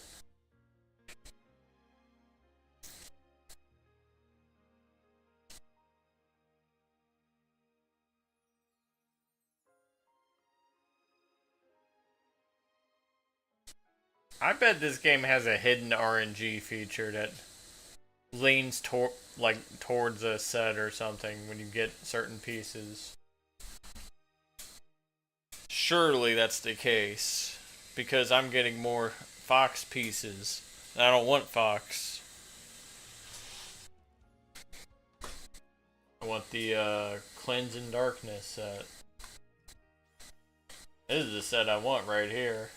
I bet this game has a hidden RNG feature that leans towards a set or something when you get certain pieces. Surely that's the case because I'm getting more fox pieces. And I don't want fox. I want the cleanse in darkness set. This is the set I want right here.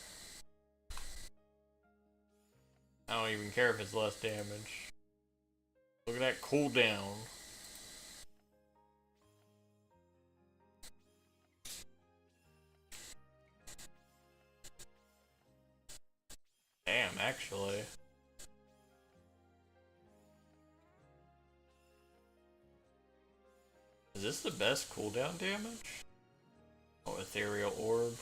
I don't even care if it's less damage. Look at that cooldown. Damn, actually. Is this the best cooldown damage? Oh, ethereal orb.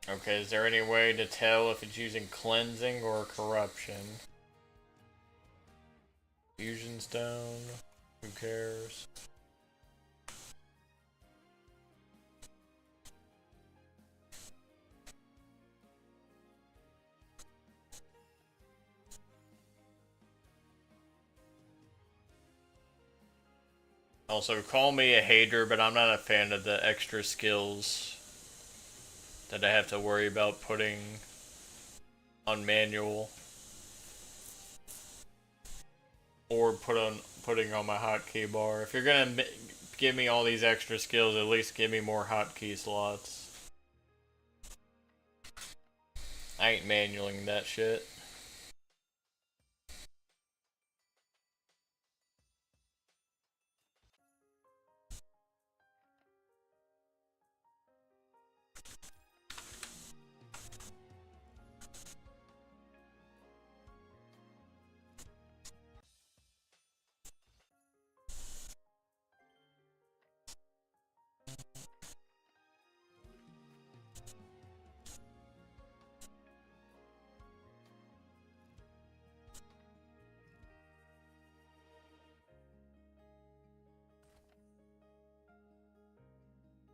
Okay, is there any way to tell if it's using cleansing or corruption? Fusion stone? Who cares? Also, call me a hater, but I'm not a fan of the extra skills that I have to worry about putting on manual or putting on my hotkey bar. If you're gonna give me all these extra skills, at least give me more hotkey slots. I ain't manualing that shit.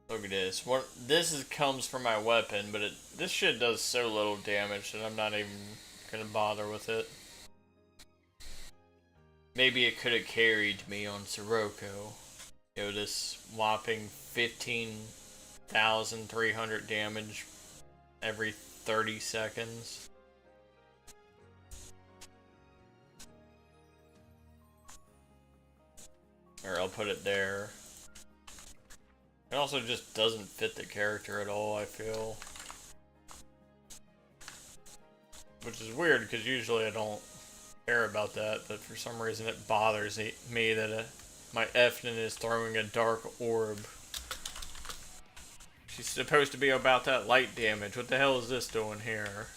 Look at this. Comes from my weapon, but this shit does so little damage that I'm not even gonna bother with it. Maybe it could have carried me on Sirocco. You know, this whopping 15,300 damage every 30 seconds. Or I'll put it there. It also just doesn't fit the character at all, I feel. Which is weird, because usually I don't care about that, but for some reason it bothers me that my Efnin is throwing a dark orb. She's supposed to be about that light damage. What the hell is this doing here?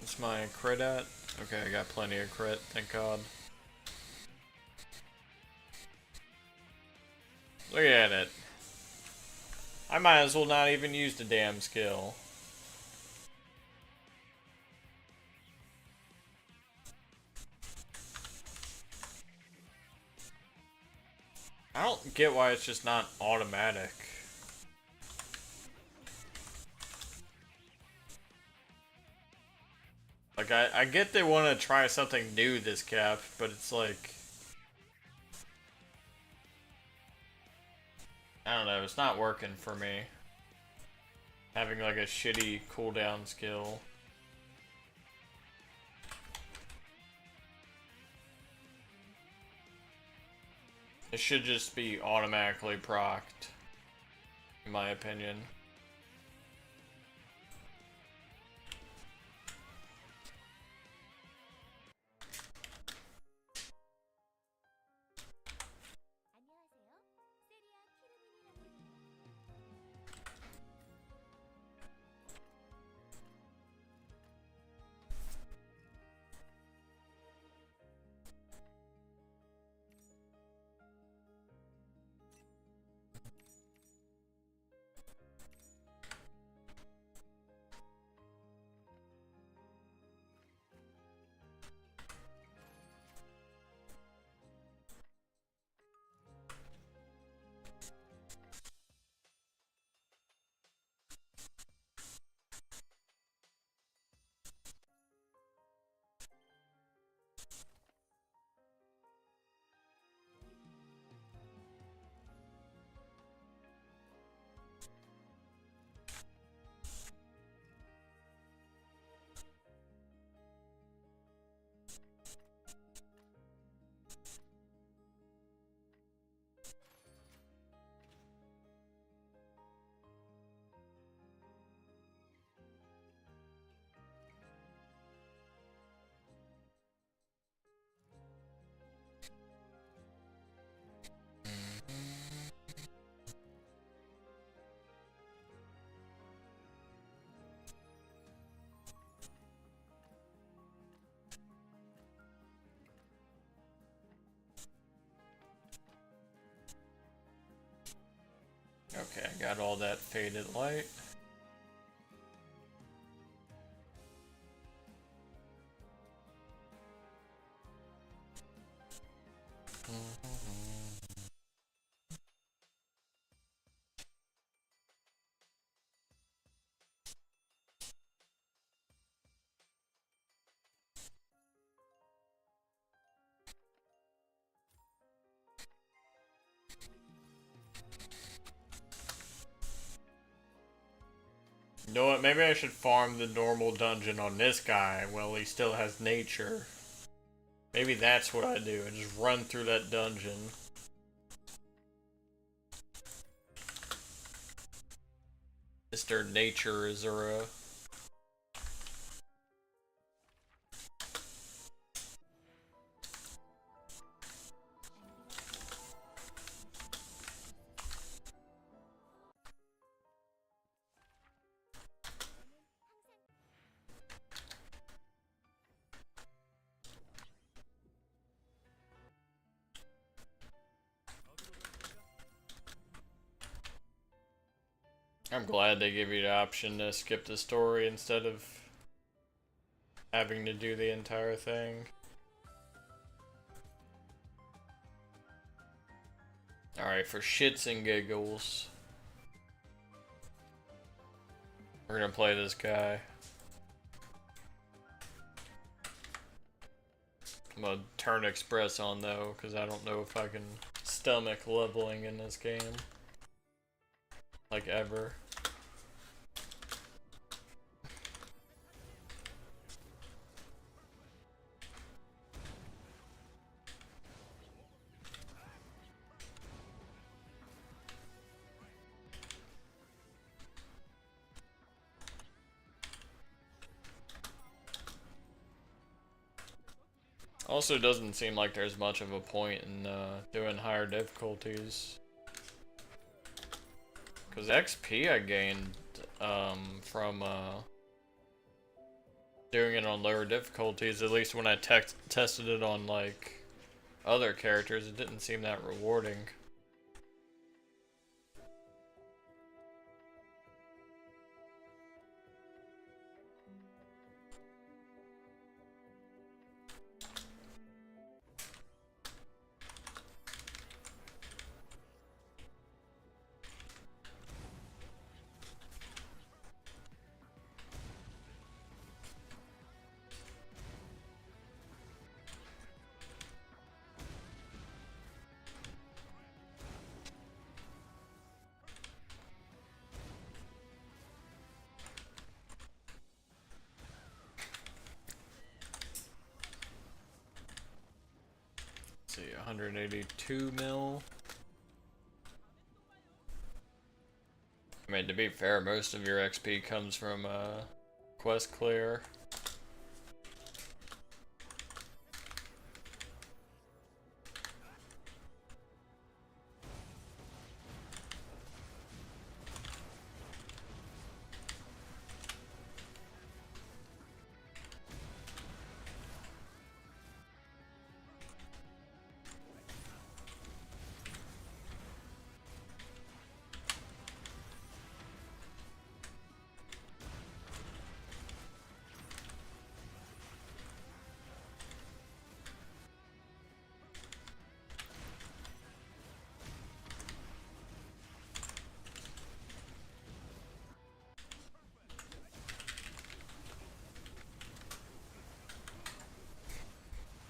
What's my crit at? Okay, I got plenty of crit, thank God. Look at it. I might as well not even use the damn skill. I don't get why it's just not automatic. Like, I get they want to try something new this cap, but it's like... I don't know, it's not working for me. Having like a shitty cooldown skill. It should just be automatically procced, in my opinion. Okay, I got all that faded light. You know what, maybe I should farm the normal dungeon on this guy while he still has nature. Maybe that's what I do, I just run through that dungeon. Mr. Nature Azura. I'm glad they give you the option to skip the story instead of having to do the entire thing. Alright, for shits and giggles, we're gonna play this guy. I'm gonna turn Express on though, because I don't know if I can stomach leveling in this game. Like ever. Also, doesn't seem like there's much of a point in doing higher difficulties. Because XP I gained from doing it on lower difficulties, at least when I tested it on like other characters, it didn't seem that rewarding. See, 182 mil. I mean, to be fair, most of your XP comes from quest clear.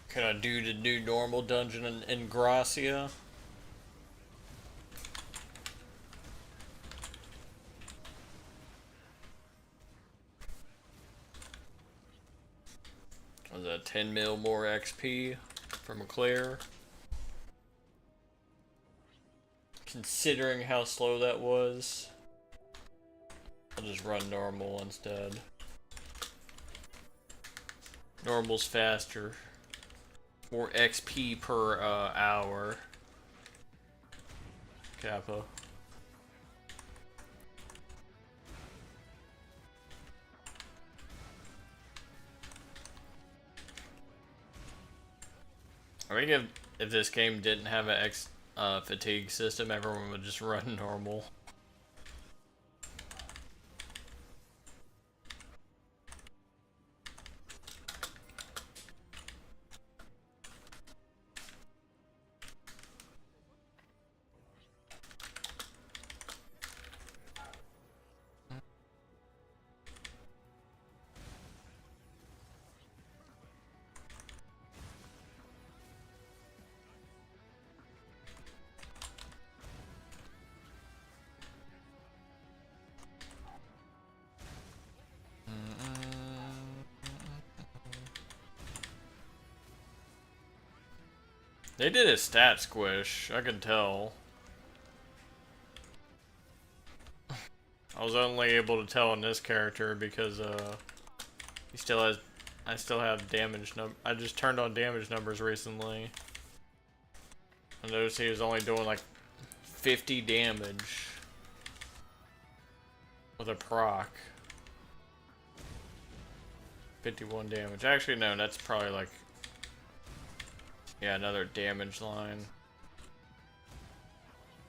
Can I do the new normal dungeon in Gracia? Was that 10 mil more XP from a clear? Considering how slow that was, I'll just run normal instead. Normal's faster. More XP per hour. Kappa. I think if this game didn't have an fatigue system, everyone would just run normal. They did a stat squish, I can tell. I was only able to tell in this character because he still has, I still have damage I just turned on damage numbers recently. I noticed he was only doing like 50 damage with a proc. 51 damage. Actually, no, that's probably like, yeah, another damage line.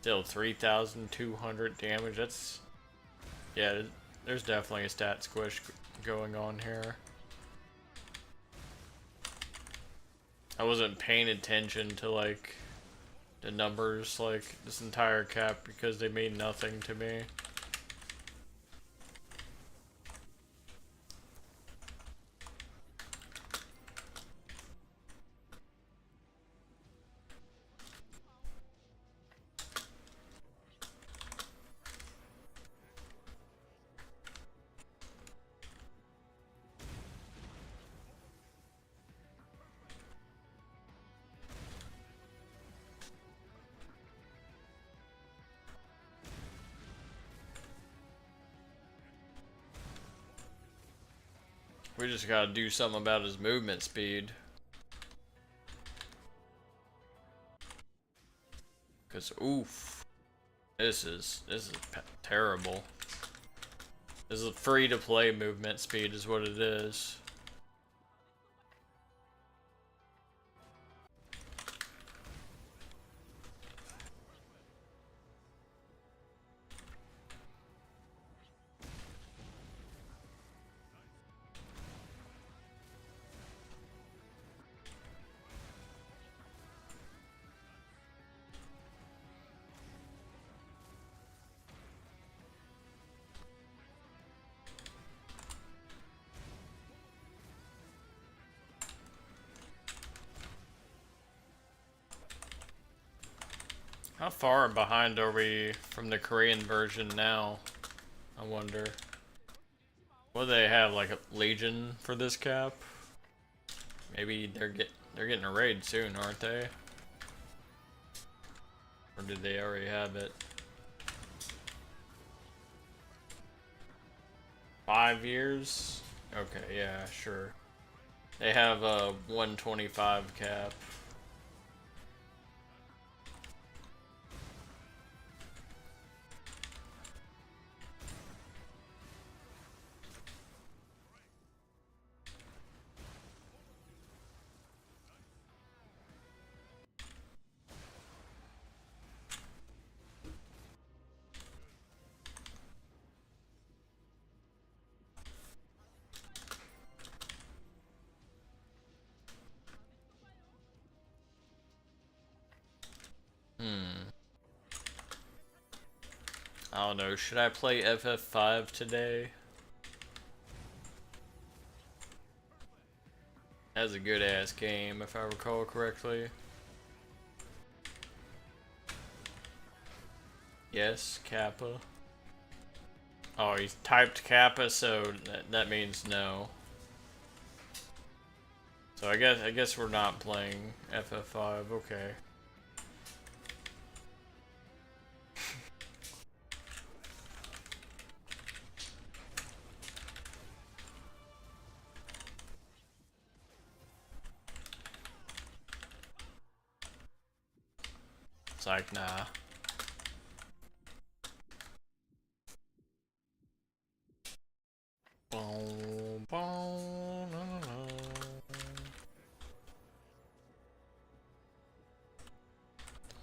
Still 3,200 damage. That's, yeah, there's definitely a stat squish going on here. I wasn't paying attention to like the numbers like this entire cap because they mean nothing to me. We just gotta do something about his movement speed. Cause oof, this is terrible. This is free to play movement speed is what it is. How far behind are we from the Korean version now? I wonder. Will they have like a Legion for this cap? Maybe they're getting a raid soon, aren't they? Or did they already have it? 5 years? Okay, yeah, sure. They have a 125 cap. I don't know, should I play FF5 today? That's a good ass game if I recall correctly. Yes, Kappa. Oh, he's typed Kappa, so that means no. So I guess we're not playing FF5, okay. It's like, nah. Boom, boom, no, no, no.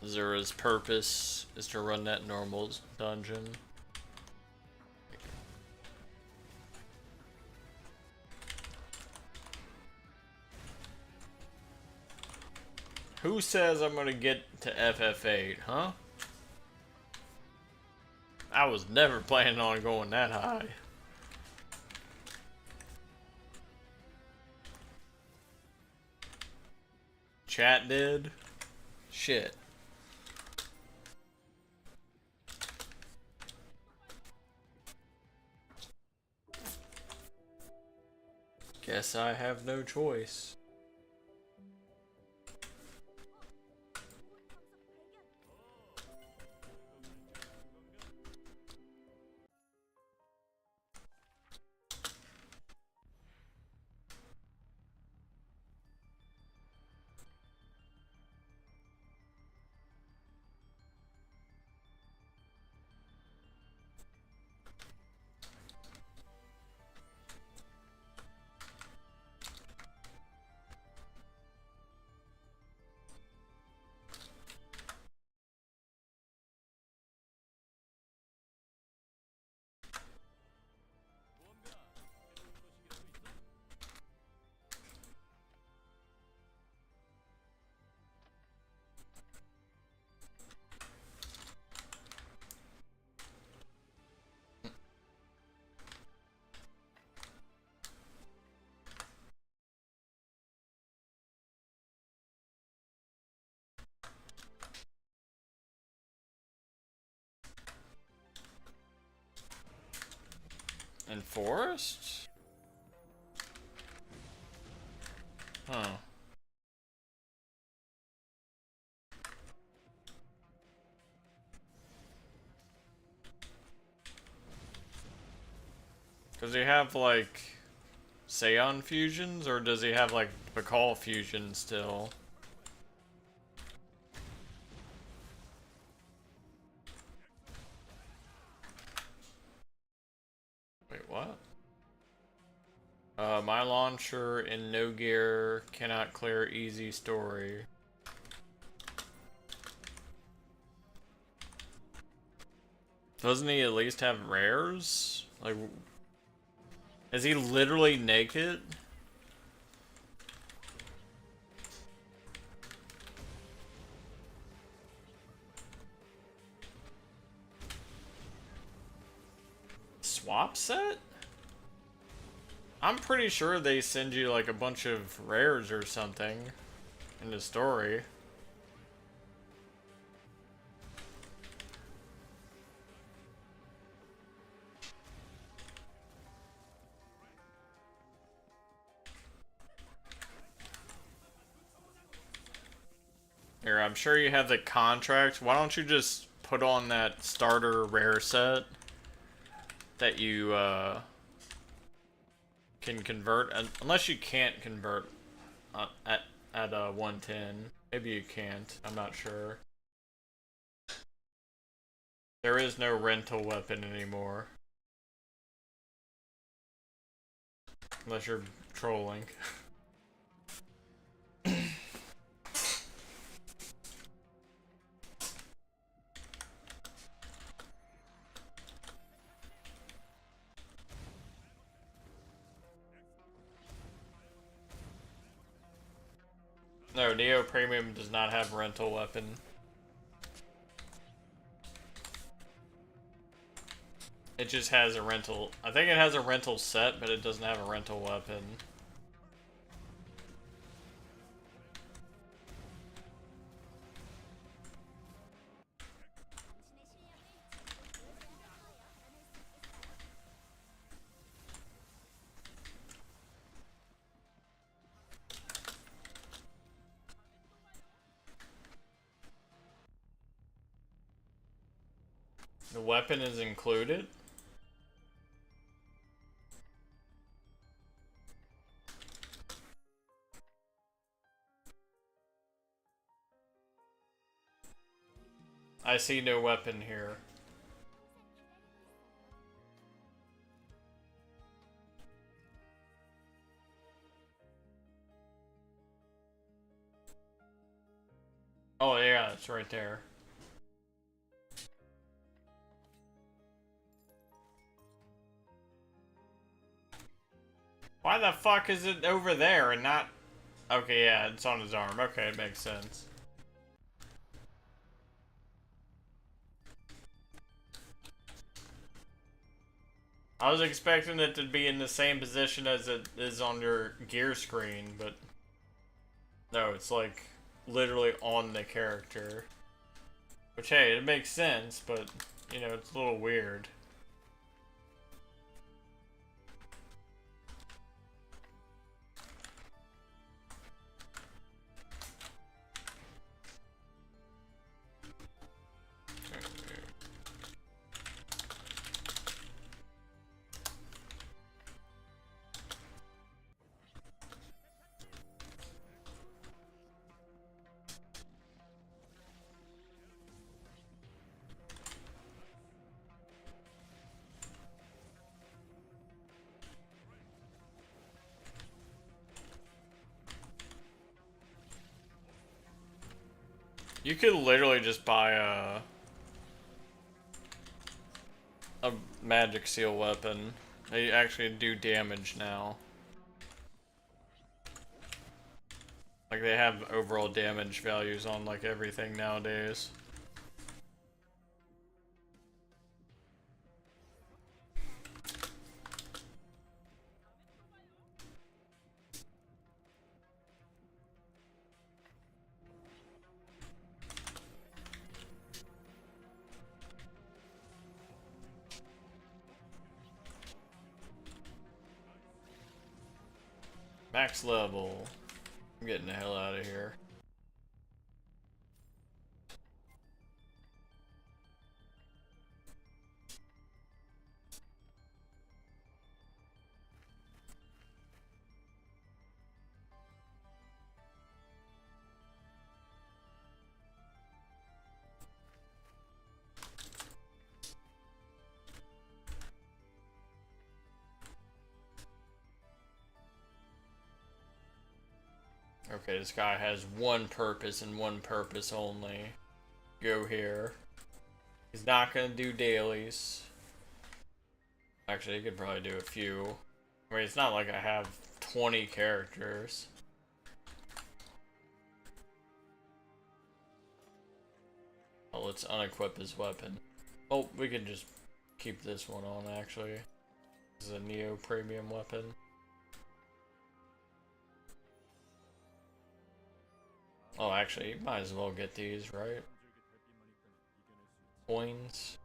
Zura's purpose is to run that normal dungeon. Who says I'm gonna get to FF8, huh? I was never planning on going that high. Chat did? Shit. Guess I have no choice. In forest? Huh. Does he have like Seon fusions, or does he have like Bakal fusion still? Wait, what? My launcher in no gear cannot clear easy story. Doesn't he at least have rares? Like, is he literally naked? Swap set? I'm pretty sure they send you like a bunch of rares or something in the story. Here, I'm sure you have the contract. Why don't you just put on that starter rare set that you can convert, unless you can't convert at 110. Maybe you can't. I'm not sure. There is no rental weapon anymore, unless you're trolling. No, Neo Premium does not have rental weapon. It just has a rental. I think it has a rental set, but it doesn't have a rental weapon. The weapon is included? I see no weapon here. Oh yeah, it's right there. Why the fuck is it over there and not... Okay, yeah, it's on his arm. Okay, it makes sense. I was expecting it to be in the same position as it is on your gear screen, but... No, it's like literally on the character. Which, hey, it makes sense, but, you know, it's a little weird. You could literally just buy a magic seal weapon. They actually do damage now. Like, they have overall damage values on like everything nowadays. Max level. I'm getting the hell out of here. Okay, this guy has one purpose and one purpose only. Go here. He's not gonna do dailies. Actually, he could probably do a few. I mean, it's not like I have 20 characters. Oh, let's unequip his weapon. Oh, we could just keep this one on, actually. This is a Neo Premium weapon. Oh, actually, you might as well get these, right? Coins.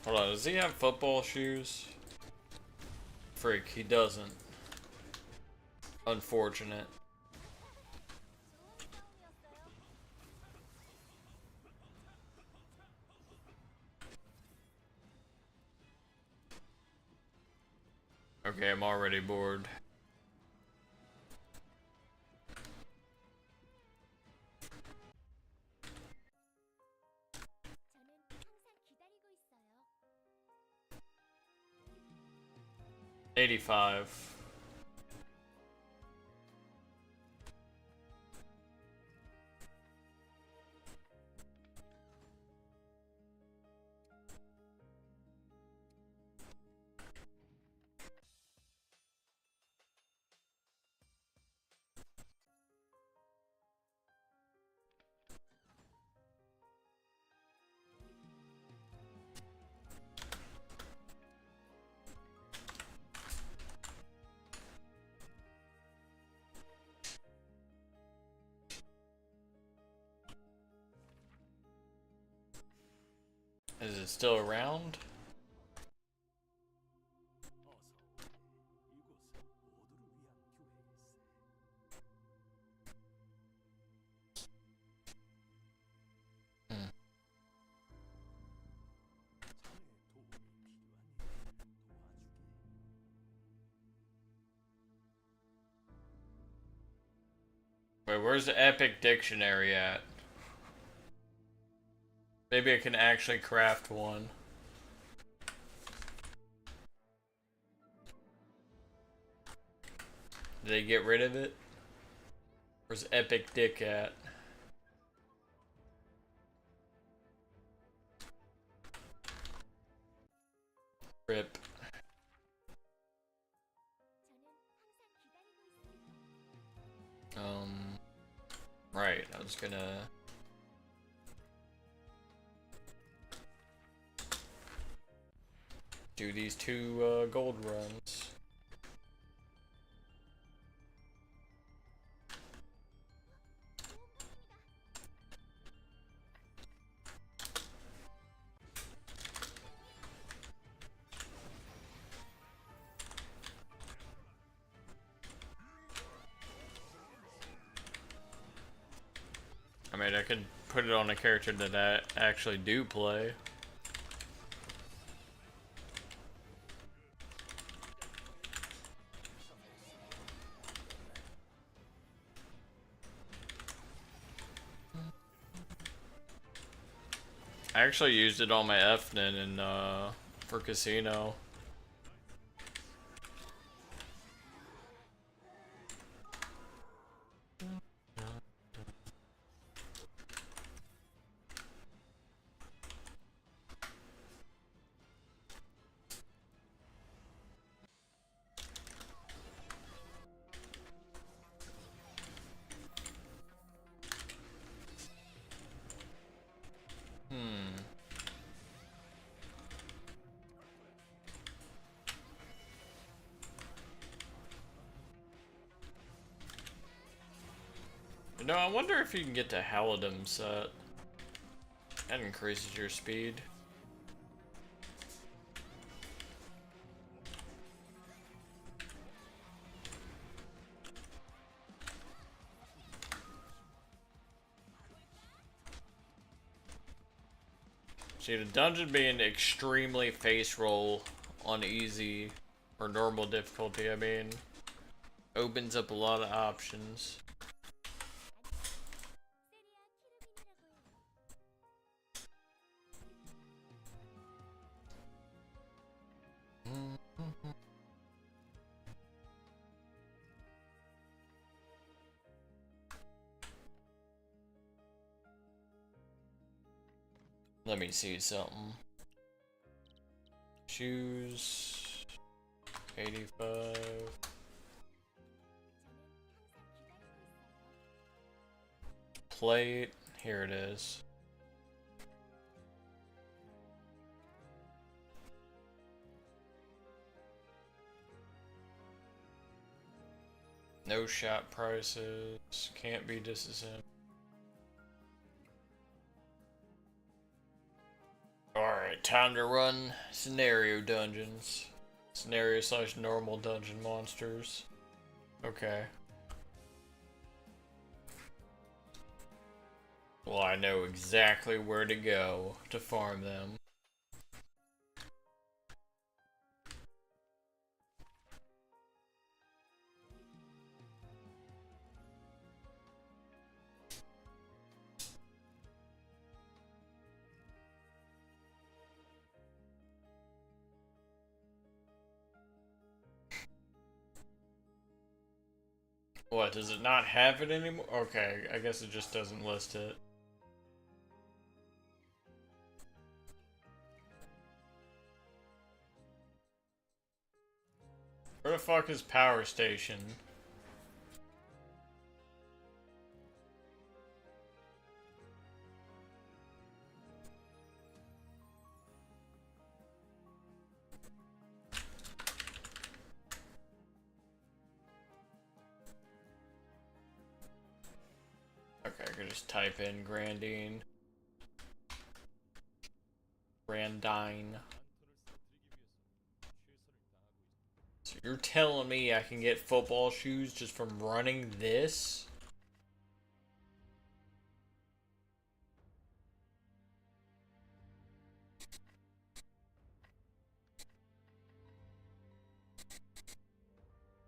Hold on, does he have football shoes? Freak, he doesn't. Unfortunate. Okay, I'm already bored. $85. Is it still around? Wait, where's the Epic Dictionary at? Maybe I can actually craft one. Did they get rid of it? Where's Epic Dick at? Rip. Right, I was gonna... do these two gold runs. I mean, I could put it on a character that I actually do play. I actually used it on my Fnin and for casino. No, I wonder if you can get to Halidom set. That increases your speed. See, the dungeon being extremely face roll on easy or normal difficulty, I mean, opens up a lot of options. Let me see something. Shoes, 85. Plate, here it is. No shop prices, can't be disassembled. Alright, time to run scenario dungeons. Scenario / normal dungeon monsters. Okay. Well, I know exactly where to go to farm them. What, does it not have it anymore? Okay, I guess it just doesn't list it. Where the fuck is Power Station? Okay, I could just type in Grandine. So you're telling me I can get football shoes just from running this?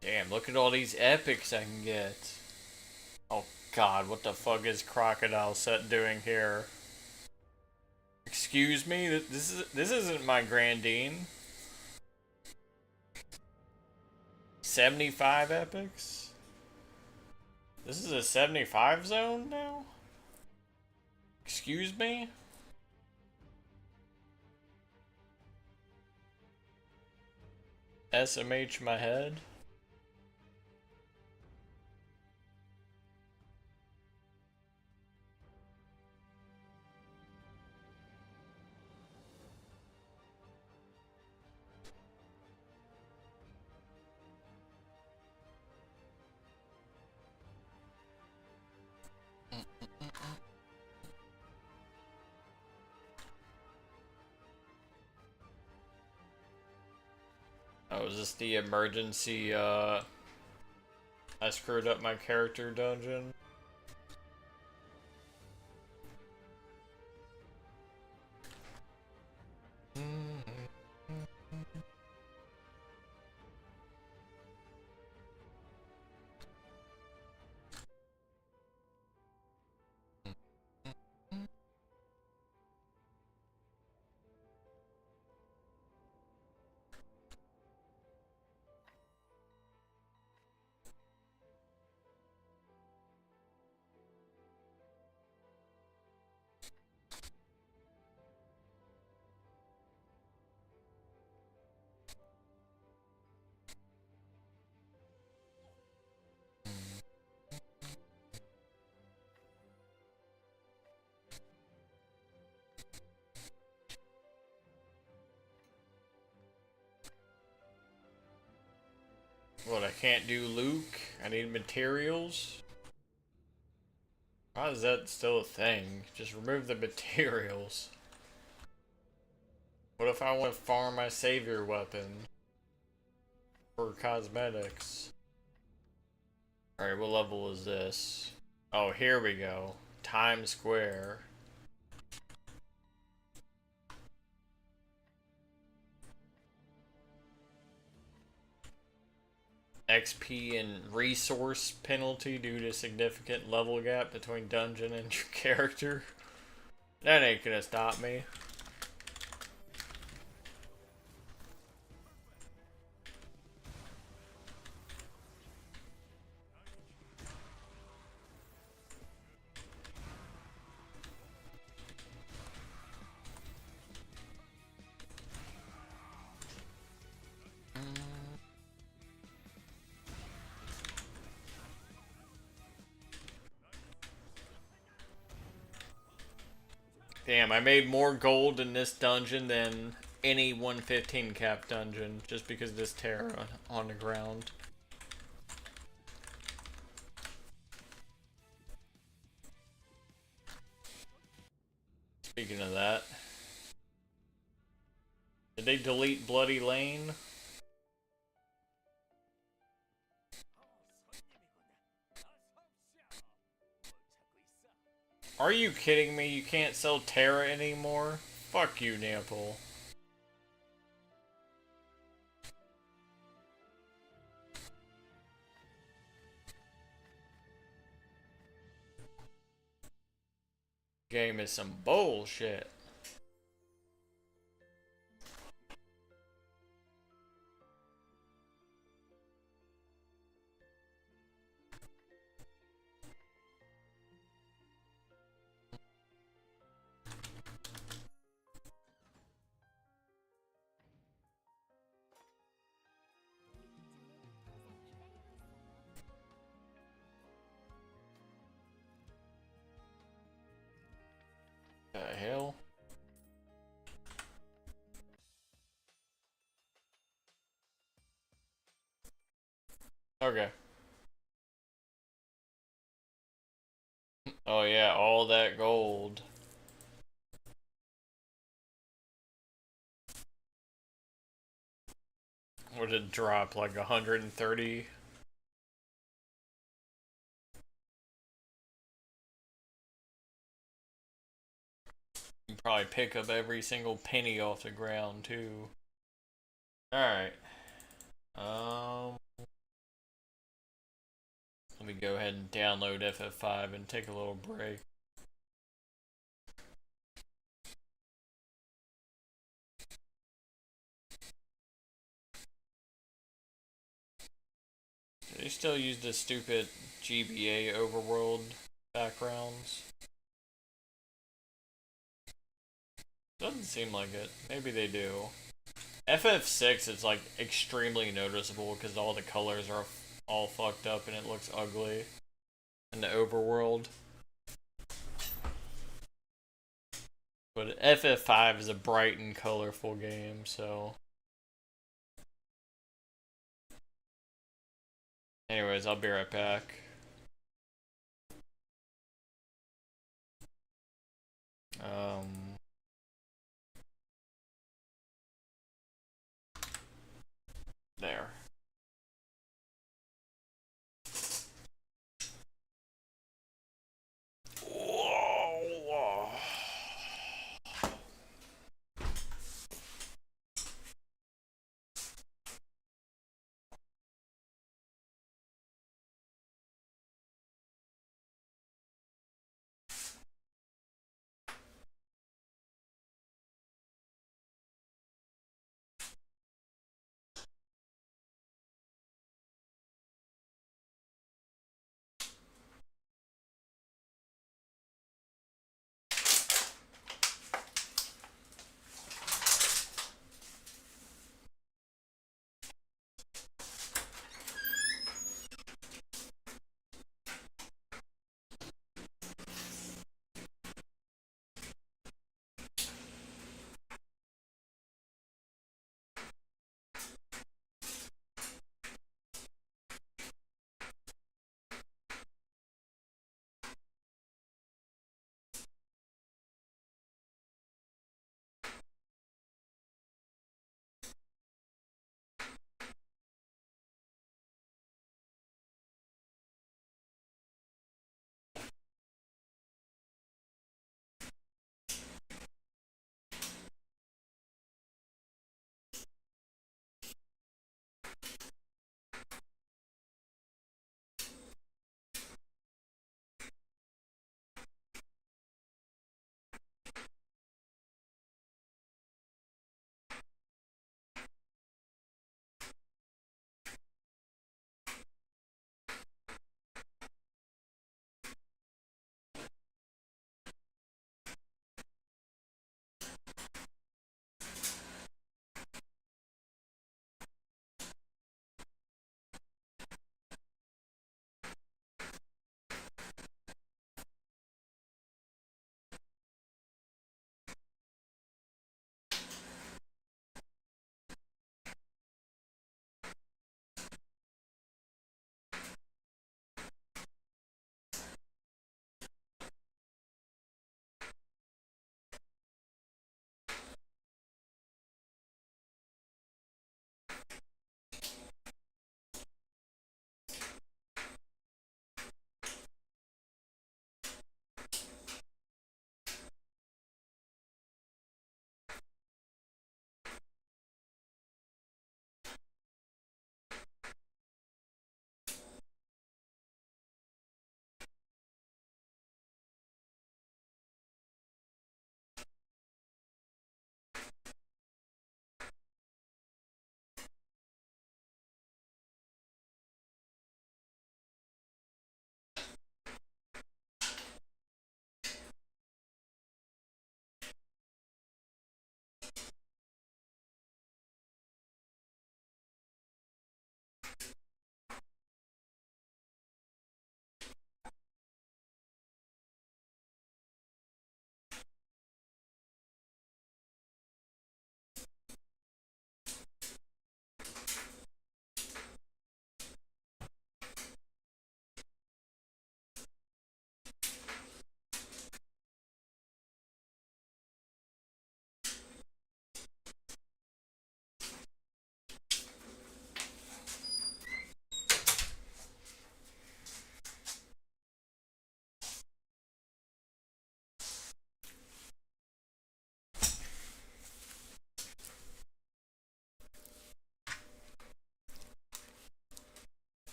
Damn, look at all these epics I can get. Oh god, what the fuck is Crocodile Set doing here? Excuse me? This isn't my Grandine. 75 epics? This is a 75 zone now? Excuse me? SMH my head? Oh, is this the emergency, I screwed up my character dungeon? What, I can't do Luke? I need materials? How is that still a thing? Just remove the materials. What if I want to farm my savior weapon for cosmetics? Alright, what level is this? Oh, here we go. Times Square. XP and resource penalty due to significant level gap between dungeon and your character. That ain't gonna stop me. Damn, I made more gold in this dungeon than any 115 cap dungeon just because of this terror on the ground. Speaking of that, did they delete Bloody Lane? Are you kidding me? You can't sell Terra anymore? Fuck you, Nample. Game is some bullshit. The hell? Okay. Oh yeah, all that gold. Would it drop like 130? You probably pick up every single penny off the ground too. Alright. Let me go ahead and download FF5 and take a little break. Do they still use the stupid GBA overworld backgrounds? Doesn't seem like it. Maybe they do. FF6 is like extremely noticeable because all the colors are all fucked up and it looks ugly in the overworld. But FF5 is a bright and colorful game, so. Anyways, I'll be right back. There.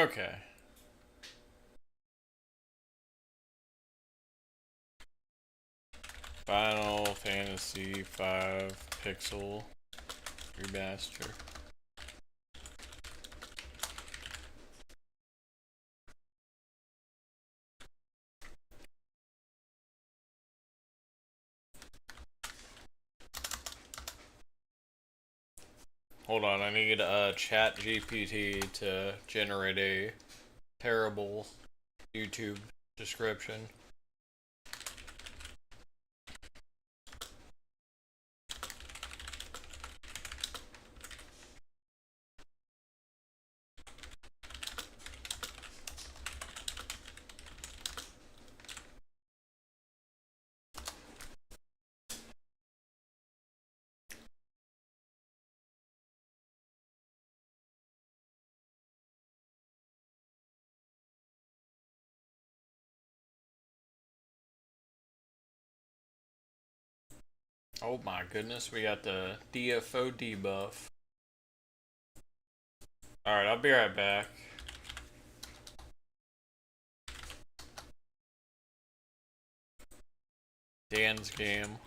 Okay. Final Fantasy 5 Pixel Remaster. Hold on, I need Chat GPT to generate a terrible YouTube description. Oh my goodness, we got the DFO debuff. Alright, I'll be right back. Dan's game.